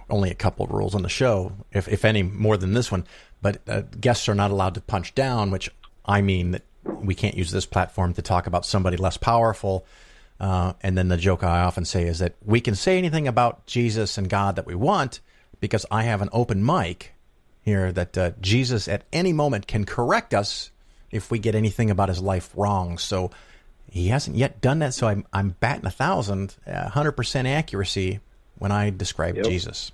only a couple of rules on the show, if any more than this one. But guests are not allowed to punch down, which I mean that we can't use this platform to talk about somebody less powerful. And then the joke I often say is that we can say anything about Jesus and God that we want because I have an open mic here that Jesus at any moment can correct us if we get anything about his life wrong. So he hasn't yet done that, so I'm batting 1,000, 100% accuracy when I describe Jesus.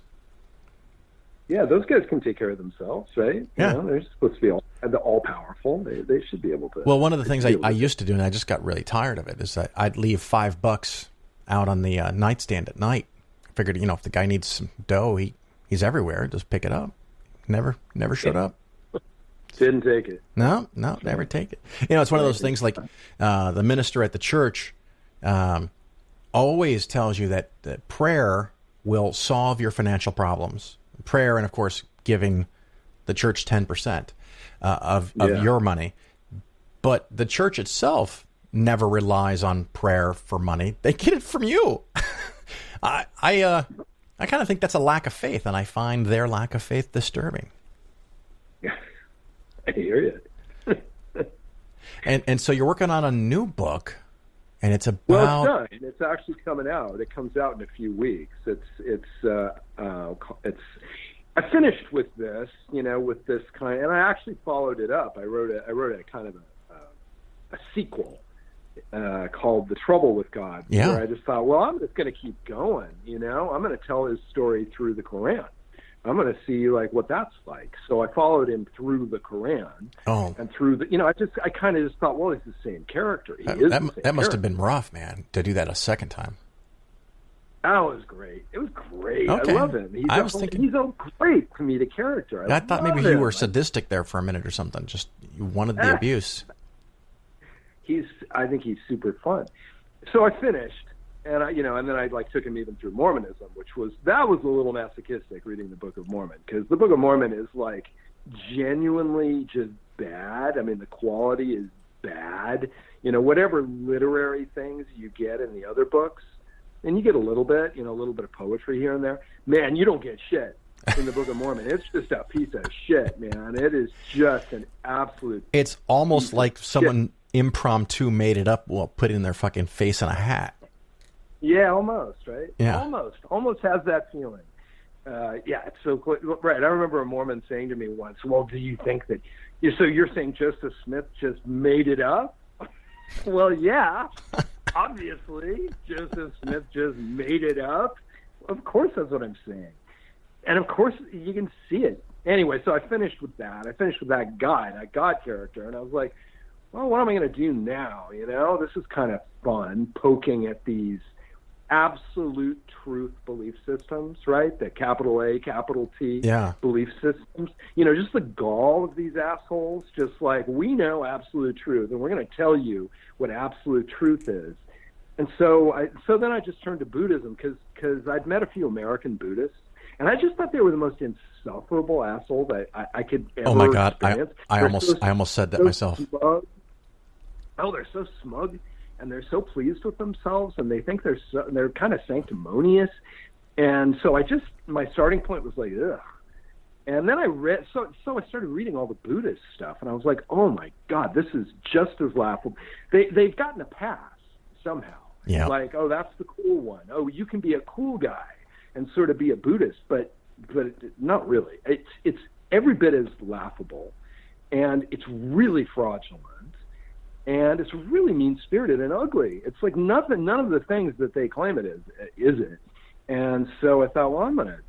Yeah, those guys can take care of themselves, right? Yeah. They're supposed to be all powerful. They should be able to. Well, one of the things I used to do, and I just got really tired of it, is that I'd leave $5 out on the nightstand at night. I figured, if the guy needs some dough, he's everywhere. Just pick it up. Never showed up. Didn't take it. No, never take it. It's one of those things like the minister at the church always tells you that prayer will solve your financial problems. Prayer and, of course, giving the church 10% of your money. But the church itself never relies on prayer for money. They get it from you. I kind of think that's a lack of faith, and I find their lack of faith disturbing. Yeah, I hear you. and so you're working on a new book, and it's about... Well, it's done. It's actually coming out. It comes out in a few weeks. I finished with this, with this kind, and I actually followed it up. I wrote a kind of a sequel called The Trouble with God, where I just thought, well, I'm just going to keep going, I'm going to tell his story through the Quran. I'm going to see what that's like. So I followed him through the Quran and through the, I kind of just thought, well, he's the same character. That must have been rough, man, to do that a second time. That was great. It was great. Okay. I love him. He's a great comedic character. I thought maybe you were sadistic there for a minute or something. Just you wanted the abuse. I think he's super fun. So I finished, and then I took him even through Mormonism, that was a little masochistic reading the Book of Mormon, because the Book of Mormon is genuinely just bad. I mean, the quality is bad. You know, whatever literary things you get in the other books, and you get a little bit of poetry here and there. Man, you don't get shit in the Book of Mormon. It's just a piece of shit, man. It is just an absolute... It's almost like someone impromptu made it up while putting their fucking face in a hat. Yeah, almost, right? Yeah. Almost has that feeling. Yeah, it's so cool. Right. I remember a Mormon saying to me once, well, do you think that... So you're saying Joseph Smith just made it up? Well, yeah. Obviously, Joseph Smith just made it up. Of course that's what I'm saying. And of course, you can see it. Anyway, so I finished with that. I finished with that God character. And I was like, well, what am I going to do now? You know, this is kind of fun, poking at these absolute truth belief systems, right? The capital A, capital T belief systems. You know, just the gall of these assholes, just like, we know absolute truth, and we're going to tell you what absolute truth is. And so then I just turned to Buddhism because I'd met a few American Buddhists, and I just thought they were the most insufferable assholes I could ever Oh my God, experience. I almost said that myself. Smug. Oh, they're so smug, and they're so pleased with themselves, and they think they're kind of sanctimonious. And so my starting point was like, ugh. And then I read, so I started reading all the Buddhist stuff, and I was like, oh my God, this is just as laughable. They've gotten a pass somehow. Yeah. Like, oh, that's the cool one. Oh, you can be a cool guy and sort of be a Buddhist, but not really. It's every bit as laughable, and it's really fraudulent, and it's really mean-spirited and ugly. It's like none of the things that they claim it is it. And so I thought, well, I'm gonna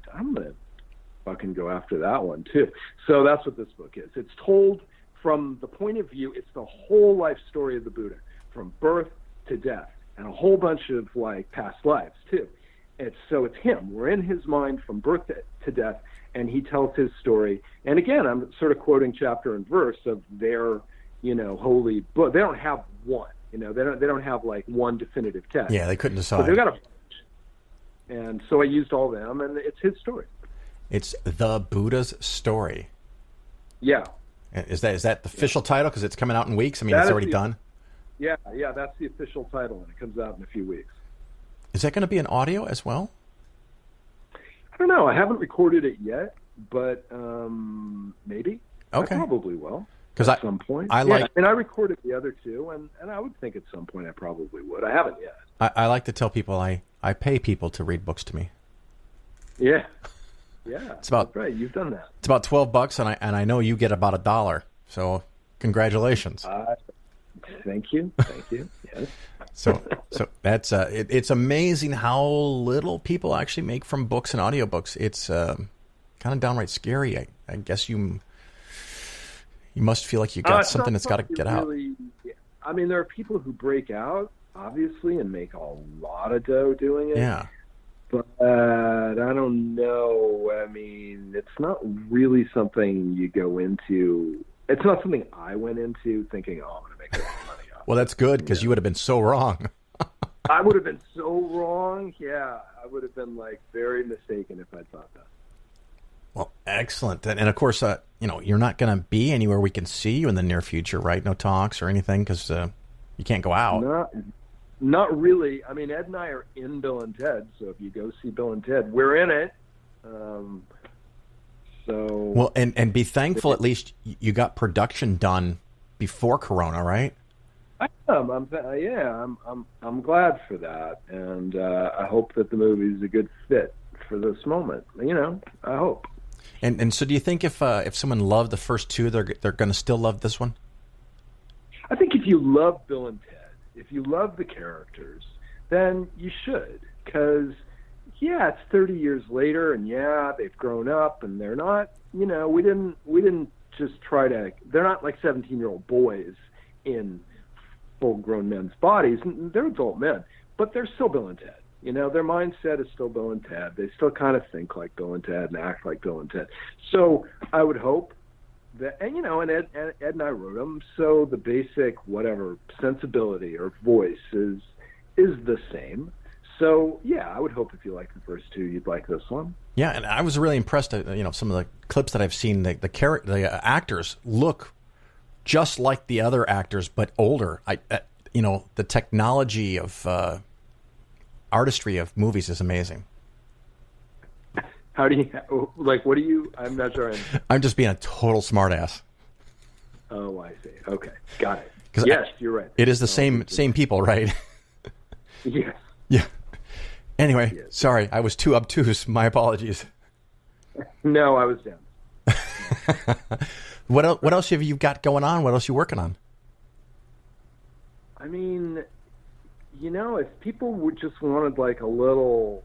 fucking go after that one too. So that's what this book is. It's told from the point of view. It's the whole life story of the Buddha, from birth to death, and a whole bunch of like past lives too. It's him. We're in his mind from birth to death, and he tells his story. And again, I'm sort of quoting chapter and verse of their, holy book. They don't have one. They don't have like one definitive text. Yeah, they couldn't decide. But they've got a bunch. And so I used all them, and it's his story. It's the Buddha's story. Yeah. Is that the official title? Because it's coming out in weeks. I mean, it's already done. Yeah, that's the official title, and it comes out in a few weeks. Is that going to be an audio as well? I don't know. I haven't recorded it yet, but maybe. Okay. I probably will. At some point. I recorded the other two, and I would think at some point I probably would. I haven't yet. I like to tell people I pay people to read books to me. Yeah. Yeah. It's about right. You've done that. It's about $12, and I know you get about $1. So congratulations. Thank you. Yes. So that's it's amazing how little people actually make from books and audiobooks. It's kind of downright scary. I guess you must feel like you got something that's got to get out. I mean, there are people who break out, obviously, and make a lot of dough doing it. Yeah. But I don't know. I mean, it's not really something you go into. It's not something I went into thinking, I'm going to make a lot of money off. Well, that's good, because you would have been so wrong. I would have been so wrong. Yeah, I would have been very mistaken if I thought that. Well, excellent. And of course, you're not going to be anywhere we can see you in the near future, right? No talks or anything, because you can't go out. Not really. I mean, Ed and I are in Bill and Ted, so if you go see Bill and Ted, we're in it. Well, and be thankful at least you got production done before Corona, right? I am. I'm glad for that, and I hope that the movie is a good fit for this moment. I hope. And so, do you think if someone loved the first two, they're going to still love this one? I think if you love Bill and Ted, if you love the characters, then you should, because it's 30 years later, and they've grown up, and they're not, we didn't just try to, they're not like 17-year-old boys in full-grown men's bodies. They're adult men, but they're still Bill and Ted. Their mindset is still Bill and Ted. They still kind of think like Bill and Ted and act like Bill and Ted. So I would hope that, and Ed and I wrote them, so the basic whatever sensibility or voice is the same. So I would hope if you like the first two, you'd like this one. Yeah, and I was really impressed. Some of the clips that I've seen, the actors look just like the other actors, but older. The technology of artistry of movies is amazing. How do you like? What do you? I'm not sure. I'm just being a total smartass. Oh, I see. Okay, got it. Yes, you're right. It is the same people, right? Yes. Yeah. Anyway, sorry, I was too obtuse. My apologies. No, I was down. What else have you got going on? What else are you working on? I mean, if people would just wanted like a little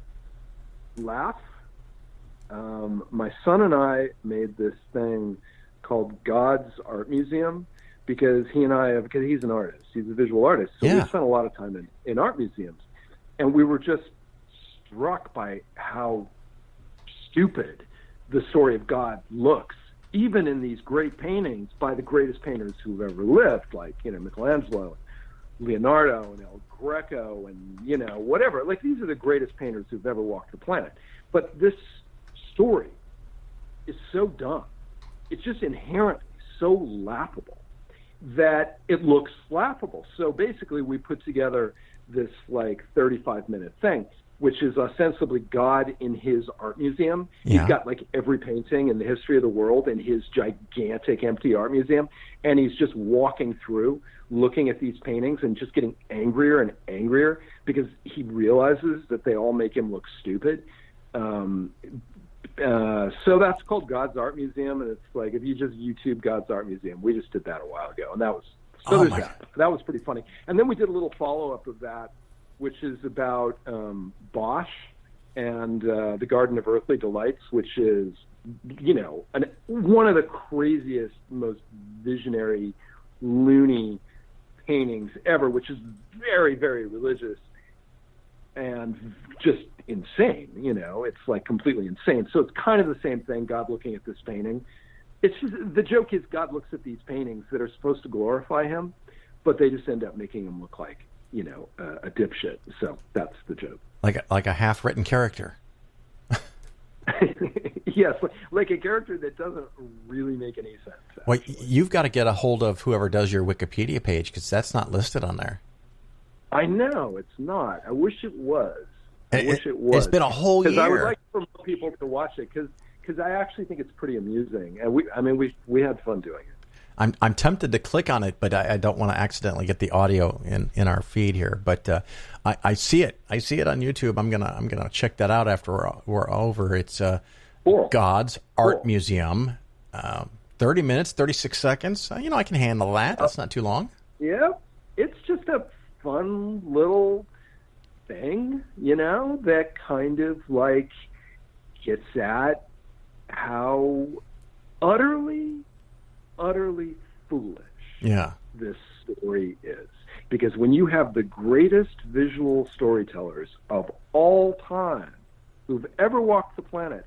laugh, my son and I made this thing called God's Art Museum because he's an artist. He's a visual artist. So we spent a lot of time in art museums. And we were just struck by how stupid the story of God looks, even in these great paintings by the greatest painters who've ever lived, like, Michelangelo, Leonardo, and El Greco, and, whatever. Like, these are the greatest painters who've ever walked the planet. But this story is so dumb. It's just inherently so laughable that it looks laughable. So basically we put together this like 35-minute thing, which is ostensibly God in his art museum. Yeah. He's got like every painting in the history of the world in his gigantic empty art museum. And he's just walking through, looking at these paintings and just getting angrier and angrier because he realizes that they all make him look stupid. So that's called God's Art Museum, and it's like if you just YouTube God's Art Museum, we just did that a while ago, and that was that was pretty funny. And then we did a little follow-up of that, which is about Bosch and the Garden of Earthly Delights, which is one of the craziest, most visionary, loony paintings ever, which is very, very religious and just insane. It's like completely insane. So it's kind of the same thing, God looking at this painting. It's just, the joke is God looks at these paintings that are supposed to glorify him, but they just end up making him look like, a dipshit. So that's the joke. Like a half-written character. Yes, like a character that doesn't really make any sense. Well, you've got to get a hold of whoever does your Wikipedia page because that's not listed on there. I know, it's not. I wish it was. It's been a whole year. Because I would like for more people to watch it because I actually think it's pretty amusing. And we had fun doing it. I'm tempted to click on it, but I don't want to accidentally get the audio in our feed here. But I see it. I see it on YouTube. I'm gonna check that out after we're over. It's cool. God's Art Museum. 30 minutes, 36 seconds. I can handle that. That's not too long. Yeah, it's just a fun little thing, that kind of like gets at how utterly foolish this story is. Because when you have the greatest visual storytellers of all time who've ever walked the planet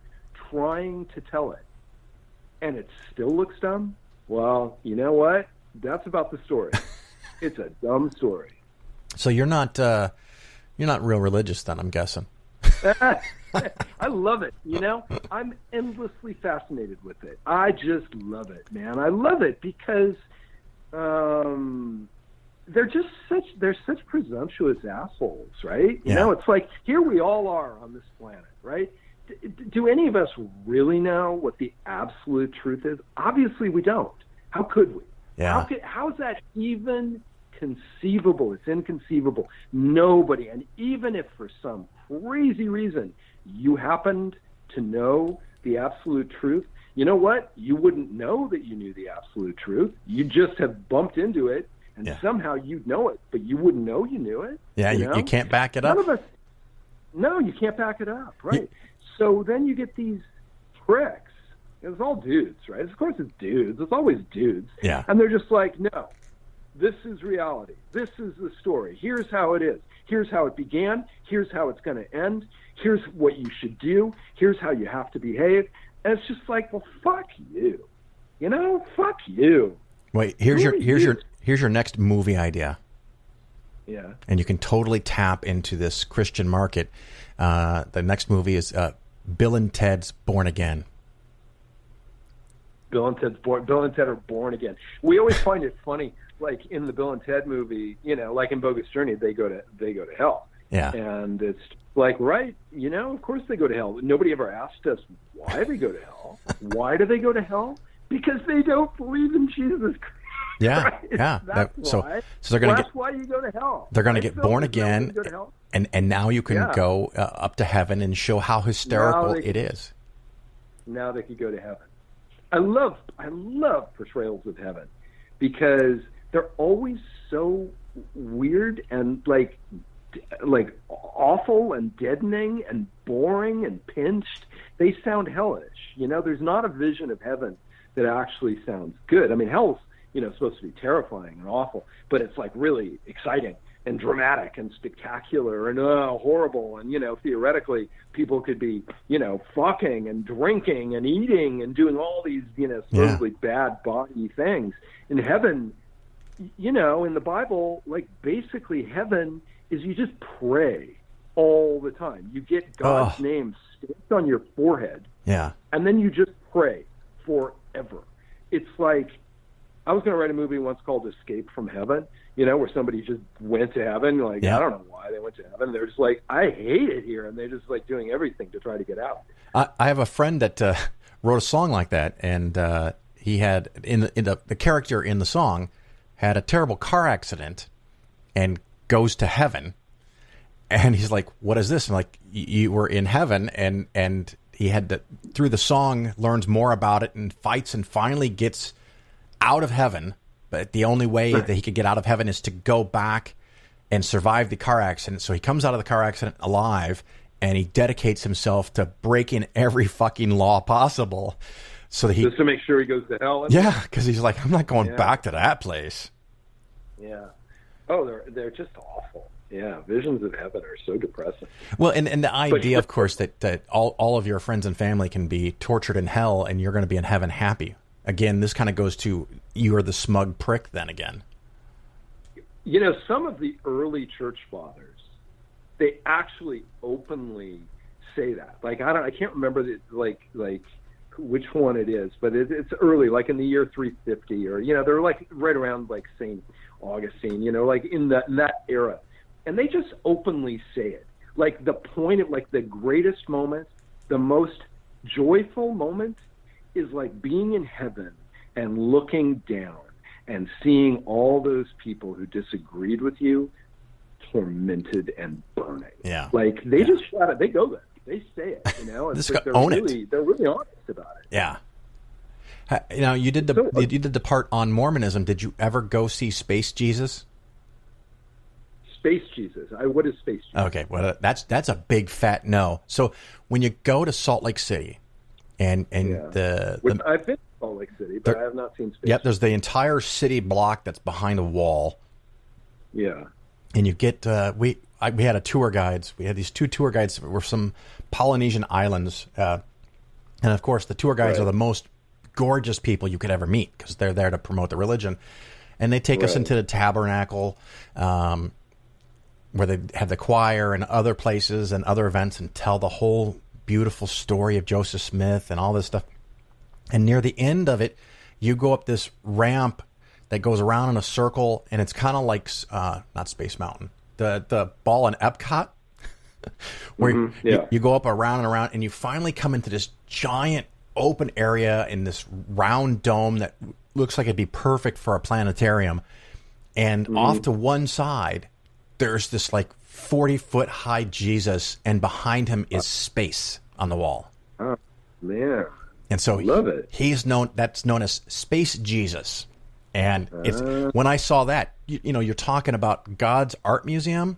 trying to tell it, and it still looks dumb, well, you know what? That's about the story. It's a dumb story. So you're not real religious then, I'm guessing. I love it. I'm endlessly fascinated with it. I just love it, man. I love it because they're such presumptuous assholes, right? It's like here we all are on this planet, right? Do any of us really know what the absolute truth is? Obviously, we don't. How could we? Yeah. How is that even conceivable? It's inconceivable. Nobody, and even if for some crazy reason you happened to know the absolute truth, you know what? You wouldn't know that you knew the absolute truth. You just have bumped into it, and somehow you'd know it, but you wouldn't know you knew it. Yeah, you can't back it up. None of us. No, you can't back it up, right? So then you get these pricks. It's all dudes, right? Of course it's dudes. It's always dudes. Yeah. And they're just like, no, this is reality. This is the story. Here's how it is. Here's how it began. Here's how it's going to end. Here's what you should do. Here's how you have to behave. And it's just like, well, fuck you. Fuck you. Wait, here's your next movie idea. Yeah. And you can totally tap into this Christian market. The next movie is Bill and Ted's Born Again. Bill and Ted are born again. We always find it funny, like in the Bill and Ted movie, like in Bogus Journey, they go to hell. Yeah. And it's like, right, of course they go to hell. Nobody ever asked us why they go to hell. Why do they go to hell? Because they don't believe in Jesus Christ. Yeah, right? yeah. That's why. So they're going to That's why you go to hell. They're going to get born again, and now you can go up to heaven and show how hysterical it is. Now they could go to heaven. I love portrayals of heaven because they're always so weird and like awful and deadening and boring and pinched. They sound hellish. There's not a vision of heaven that actually sounds good. I mean, hell's supposed to be terrifying and awful, but it's like really exciting and dramatic and spectacular and horrible. And, theoretically, people could be, fucking and drinking and eating and doing all these, supposedly bad body things. In heaven, in the Bible, like basically heaven is you just pray all the time. You get God's name stamped on your forehead. Yeah. And then you just pray forever. It's like, I was going to write a movie once called Escape from Heaven, where somebody just went to heaven. Like, I don't know why they went to heaven. They're just like, I hate it here. And they're just like doing everything to try to get out. I have a friend that wrote a song like that. And he had, the character in the song had a terrible car accident and goes to heaven. And he's like, what is this? I'm like, you were in heaven. And he had to, through the song, learns more about it and fights and finally gets out of heaven. But the only way that he could get out of heaven is to go back and survive the car accident. So he comes out of the car accident alive, and he dedicates himself to breaking every fucking law possible. So that just to make sure he goes to hell. Yeah, because he's like, I'm not going back to that place. Yeah. Oh, they're just awful. Yeah, visions of heaven are so depressing. Well, and the idea, of course, that all of your friends and family can be tortured in hell, and you're going to be in heaven happy. Again, this kind of goes to you are the smug prick then again. Some of the early church fathers, they actually openly say that. Like, I can't remember like which one it is, but it's early, like in the year 350, or they're like right around like Saint Augustine, like in that era, and they just openly say it. Like the point of like the greatest moment, the most joyful moment, is like being in heaven and looking down and seeing all those people who disagreed with you tormented and burning. Yeah. Like they just shout it. They go there. They say it, And Just they're own really, it. They're really honest about it. Yeah. You did the part on Mormonism. Did you ever go see Space Jesus? Space Jesus. What is Space Jesus? Okay, well that's a big fat no. So when you go to Salt Lake City, and I've been to Salt Lake City, but I have not seen Space. Yep, there's the entire city block that's behind a wall. Yeah. And you get we had a tour guides. We had these two tour guides that were some Polynesian islands, and of course the tour guides are the most gorgeous people you could ever meet because they're there to promote the religion, and they take us into the tabernacle, where they have the choir and other places and other events and tell the whole beautiful story of Joseph Smith and all this stuff. And near the end of it, you go up this ramp that goes around in a circle, and it's kind of like not Space Mountain, the ball in Epcot, where you go up around and around, and you finally come into this giant open area in this round dome that looks like it'd be perfect for a planetarium. And off to one side, there's this like 40-foot high Jesus, and behind him is space on the wall. Oh, man. And so love it. That's known as Space Jesus. And it's when I saw that, you're talking about God's Art Museum.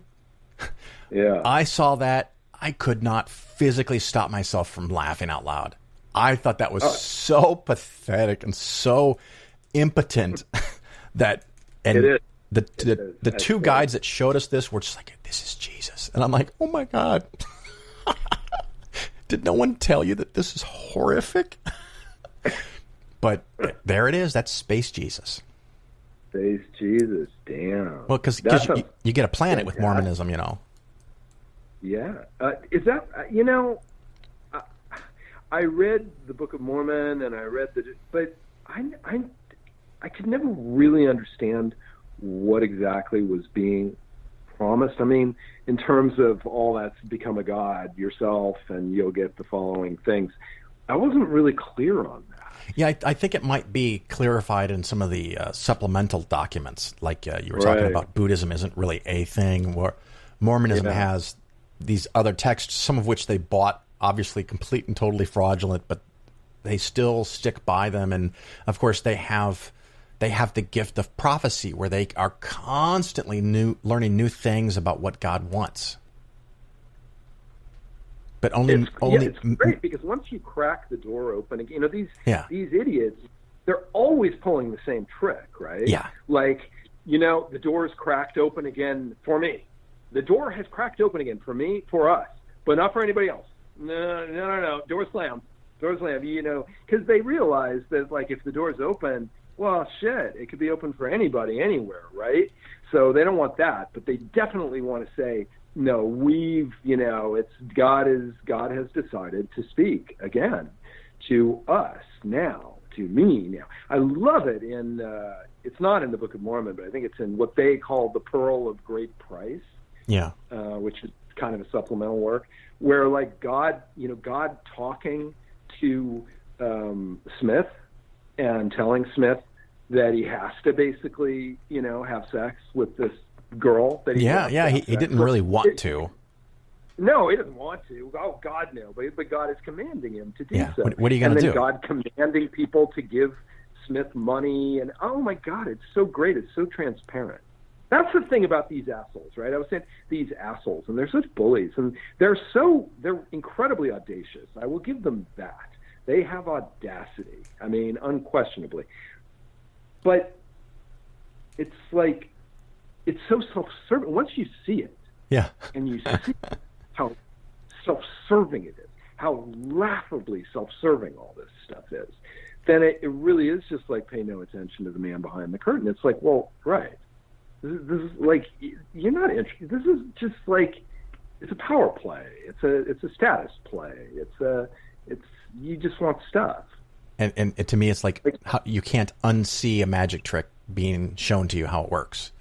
Yeah. I saw that. I could not physically stop myself from laughing out loud. I thought that was so pathetic and so impotent that, and it is. The two guides that showed us this were just like, this is Jesus. And I'm like, oh my God. Did no one tell you that this is horrific? But there it is. That's Space Jesus. Space Jesus. Damn. Well, because you get a planet with Mormonism, Yeah. Is that, I read the Book of Mormon and I read but I could never really understand what exactly was being promised. I mean, in terms of all that's become a god yourself and you'll get the following things, I wasn't really clear on that. Yeah, I think it might be clarified in some of the supplemental documents, like you were talking about. Buddhism isn't really a thing. Mormonism has these other texts, some of which they bought, obviously complete and totally fraudulent, but they still stick by them. And of course, they have the gift of prophecy, where they are constantly learning new things about what God wants. But it's great, because once you crack the door open, these idiots, they're always pulling the same trick, right? Yeah. Like, the door's cracked open again for me. The door has cracked open again for me, for us, but not for anybody else. No. Door slammed. Because they realize that, like, if the door's open, well, shit, it could be open for anybody, anywhere, right? So they don't want that, but they definitely want to say, no, it's God has decided to speak again to us now, to me now. I love it it's not in the Book of Mormon, but I think it's in what they call the Pearl of Great Price. Yeah. Which is kind of a supplemental work, where, like, God talking to Smith and telling Smith that he has to basically, have sex with this girl that he didn't really want to. No, he doesn't want to. Oh, God, no. But God is commanding him to do so. What are you going to do? And then God commanding people to give Smith money. And, oh, my God, it's so great. It's so transparent. That's the thing about these assholes, right? I was saying these assholes, and they're such bullies. And they're incredibly audacious. I will give them that. They have audacity. I mean, unquestionably. But it's like, it's so self-serving. Once you see it, and you see how self-serving it is, how laughably self-serving all this stuff is, then it really is just like, pay no attention to the man behind the curtain. It's like, well, right. This is like, you're not interested. This is just like, it's a power play. It's a status play. You just want stuff. And to me, it's like how you can't unsee a magic trick being shown to you how it works.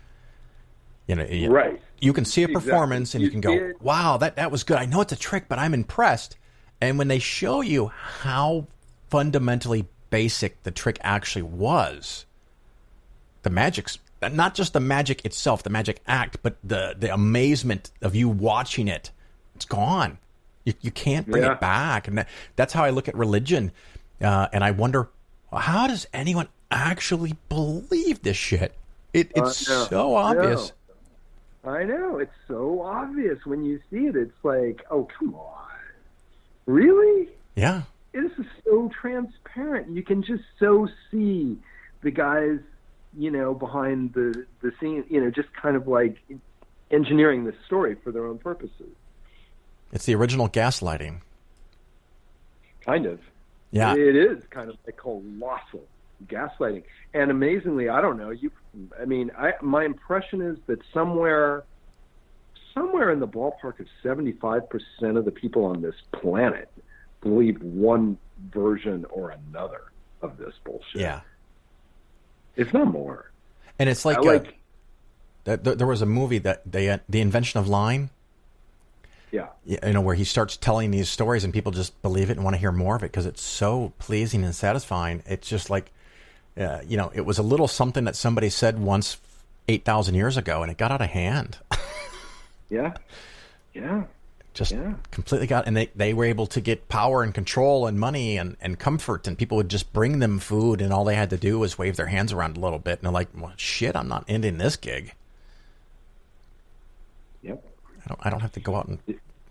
Right. You can see a performance and you can go, wow, that was good. I know it's a trick, but I'm impressed. And when they show you how fundamentally basic the trick actually was, the magic's not just the magic itself, the magic act, but the amazement of you watching it, it's gone. You can't bring it back. And that's how I look at religion. And I wonder, how does anyone actually believe this shit? It's so obvious. I know. It's so obvious when you see it. It's like, oh, come on. Really? Yeah. This is so transparent. You can just so see the guys, behind the scene, just kind of like engineering this story for their own purposes. It's the original gaslighting. Kind of. Yeah. It is kind of like colossal gaslighting. And amazingly, I don't know, my impression is that somewhere in the ballpark of 75% of the people on this planet believe one version or another of this bullshit. Yeah. If not more. And it's like, there was a movie that The Invention of Lying. Yeah. Where he starts telling these stories and people just believe it and want to hear more of it because it's so pleasing and satisfying. It's just like, it was a little something that somebody said once 8,000 years ago and it got out of hand. Yeah. Just completely got, and they were able to get power and control and money and comfort, and people would just bring them food and all they had to do was wave their hands around a little bit. And they're like, well, shit, I'm not ending this gig. Yep. I don't have to go out and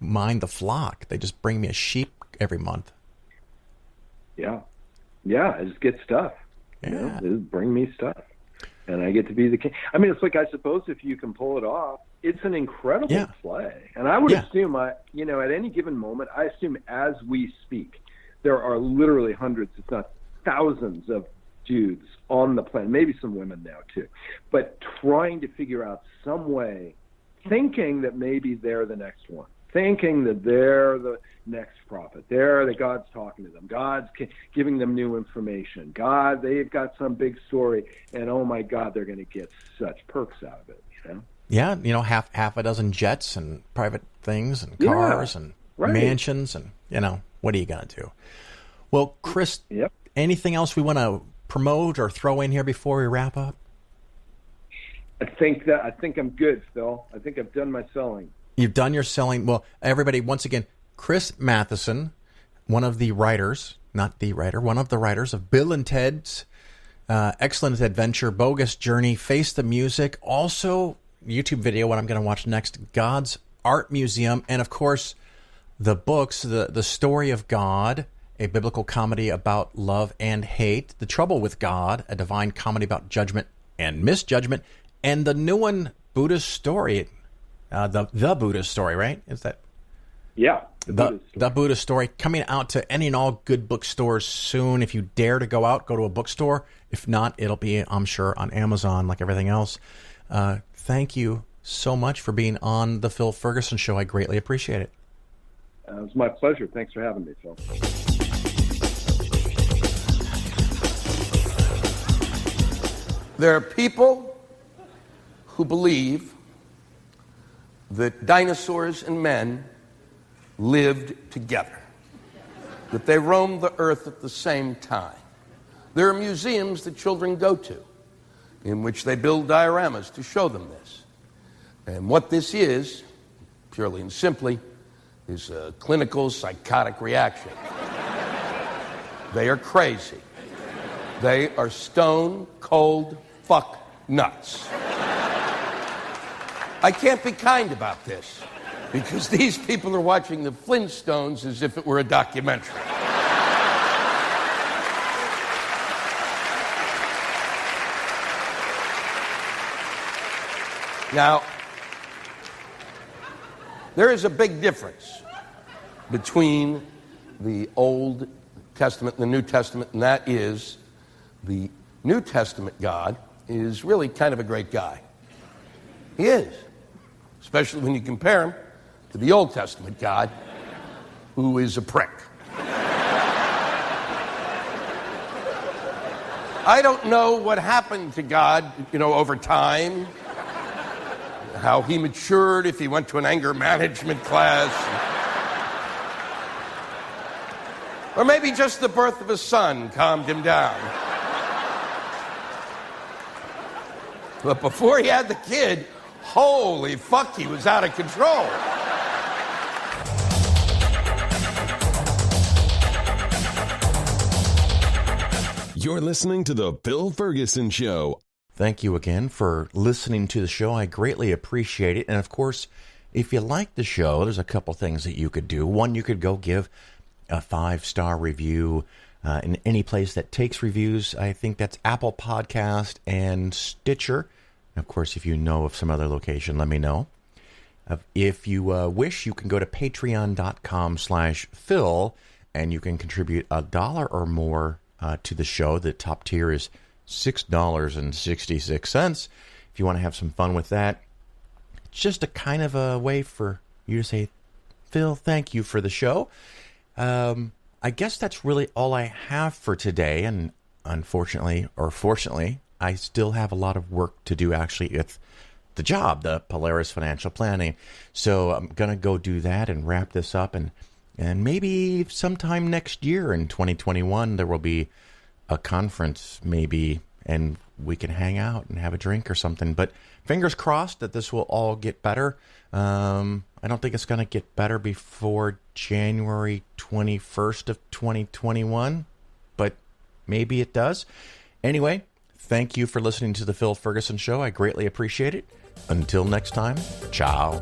mind the flock. They just bring me a sheep every month. Yeah. I just get stuff. Yeah. They just bring me stuff. And I get to be the king. I mean, it's like, I suppose if you can pull it off, it's an incredible play. And I would assume, at any given moment, I assume as we speak, there are literally hundreds, if not thousands of dudes on the planet, maybe some women now too, but trying to figure out some way, thinking that maybe they're the next one, thinking that they're next prophet. God's talking to them. God's giving them new information. They've got some big story, and oh my God, they're going to get such perks out of it. Yeah, half a dozen jets and private things and cars and mansions, and what are you going to do? Well, Chris, anything else we want to promote or throw in here before we wrap up? I think I'm good, Phil. I think I've done my selling. You've done your selling. Well, everybody, once again, Chris Matheson, one of the writers, not the writer, one of the writers of Bill and Ted's Excellent Adventure, Bogus Journey, Face the Music, also YouTube video, what I'm going to watch next, God's Art Museum, and of course, the books, The Story of God, a biblical comedy about love and hate, The Trouble with God, a divine comedy about judgment and misjudgment, and the new one, Buddha's Story, the Buddha's Story, right? Is that? Yeah. The Buddha Story, coming out to any and all good bookstores soon. If you dare to go out, go to a bookstore. If not, it'll be, I'm sure, on Amazon like everything else. Thank you so much for being on the Phil Ferguson Show. I greatly appreciate it. It was my pleasure. Thanks for having me, Phil. There are people who believe that dinosaurs and men lived together, that they roamed the earth at the same time. There are museums that children go to in which they build dioramas to show them this. And what this is, purely and simply, is a clinical psychotic reaction. They are crazy. They are stone cold fuck nuts. I can't be kind about this, because these people are watching the Flintstones as if it were a documentary. Now, there is a big difference between the Old Testament and the New Testament, and that is the New Testament God is really kind of a great guy. He is, especially when you compare him to the Old Testament God, who is a prick. I don't know what happened to God, over time, how he matured, if he went to an anger management class, or maybe just the birth of a son calmed him down. But before he had the kid, holy fuck, he was out of control. You're listening to The Phil Ferguson Show. Thank you again for listening to the show. I greatly appreciate it. And of course, if you like the show, there's a couple things that you could do. One, you could go give a 5-star review in any place that takes reviews. I think that's Apple Podcast and Stitcher. And of course, if you know of some other location, let me know. If you wish, you can go to patreon.com/Phil, and you can contribute $1 or more to the show. The top tier is $6.66. If you want to have some fun with that, it's just a kind of a way for you to say, Phil, thank you for the show. I guess that's really all I have for today. And unfortunately, or fortunately, I still have a lot of work to do actually with the job, the Polaris Financial Planning. So I'm going to go do that and wrap this up. And maybe sometime next year in 2021, there will be a conference maybe, and we can hang out and have a drink or something. But fingers crossed that this will all get better. I don't think it's going to get better before January 21st of 2021, but maybe it does. Anyway, thank you for listening to The Phil Ferguson Show. I greatly appreciate it. Until next time, ciao.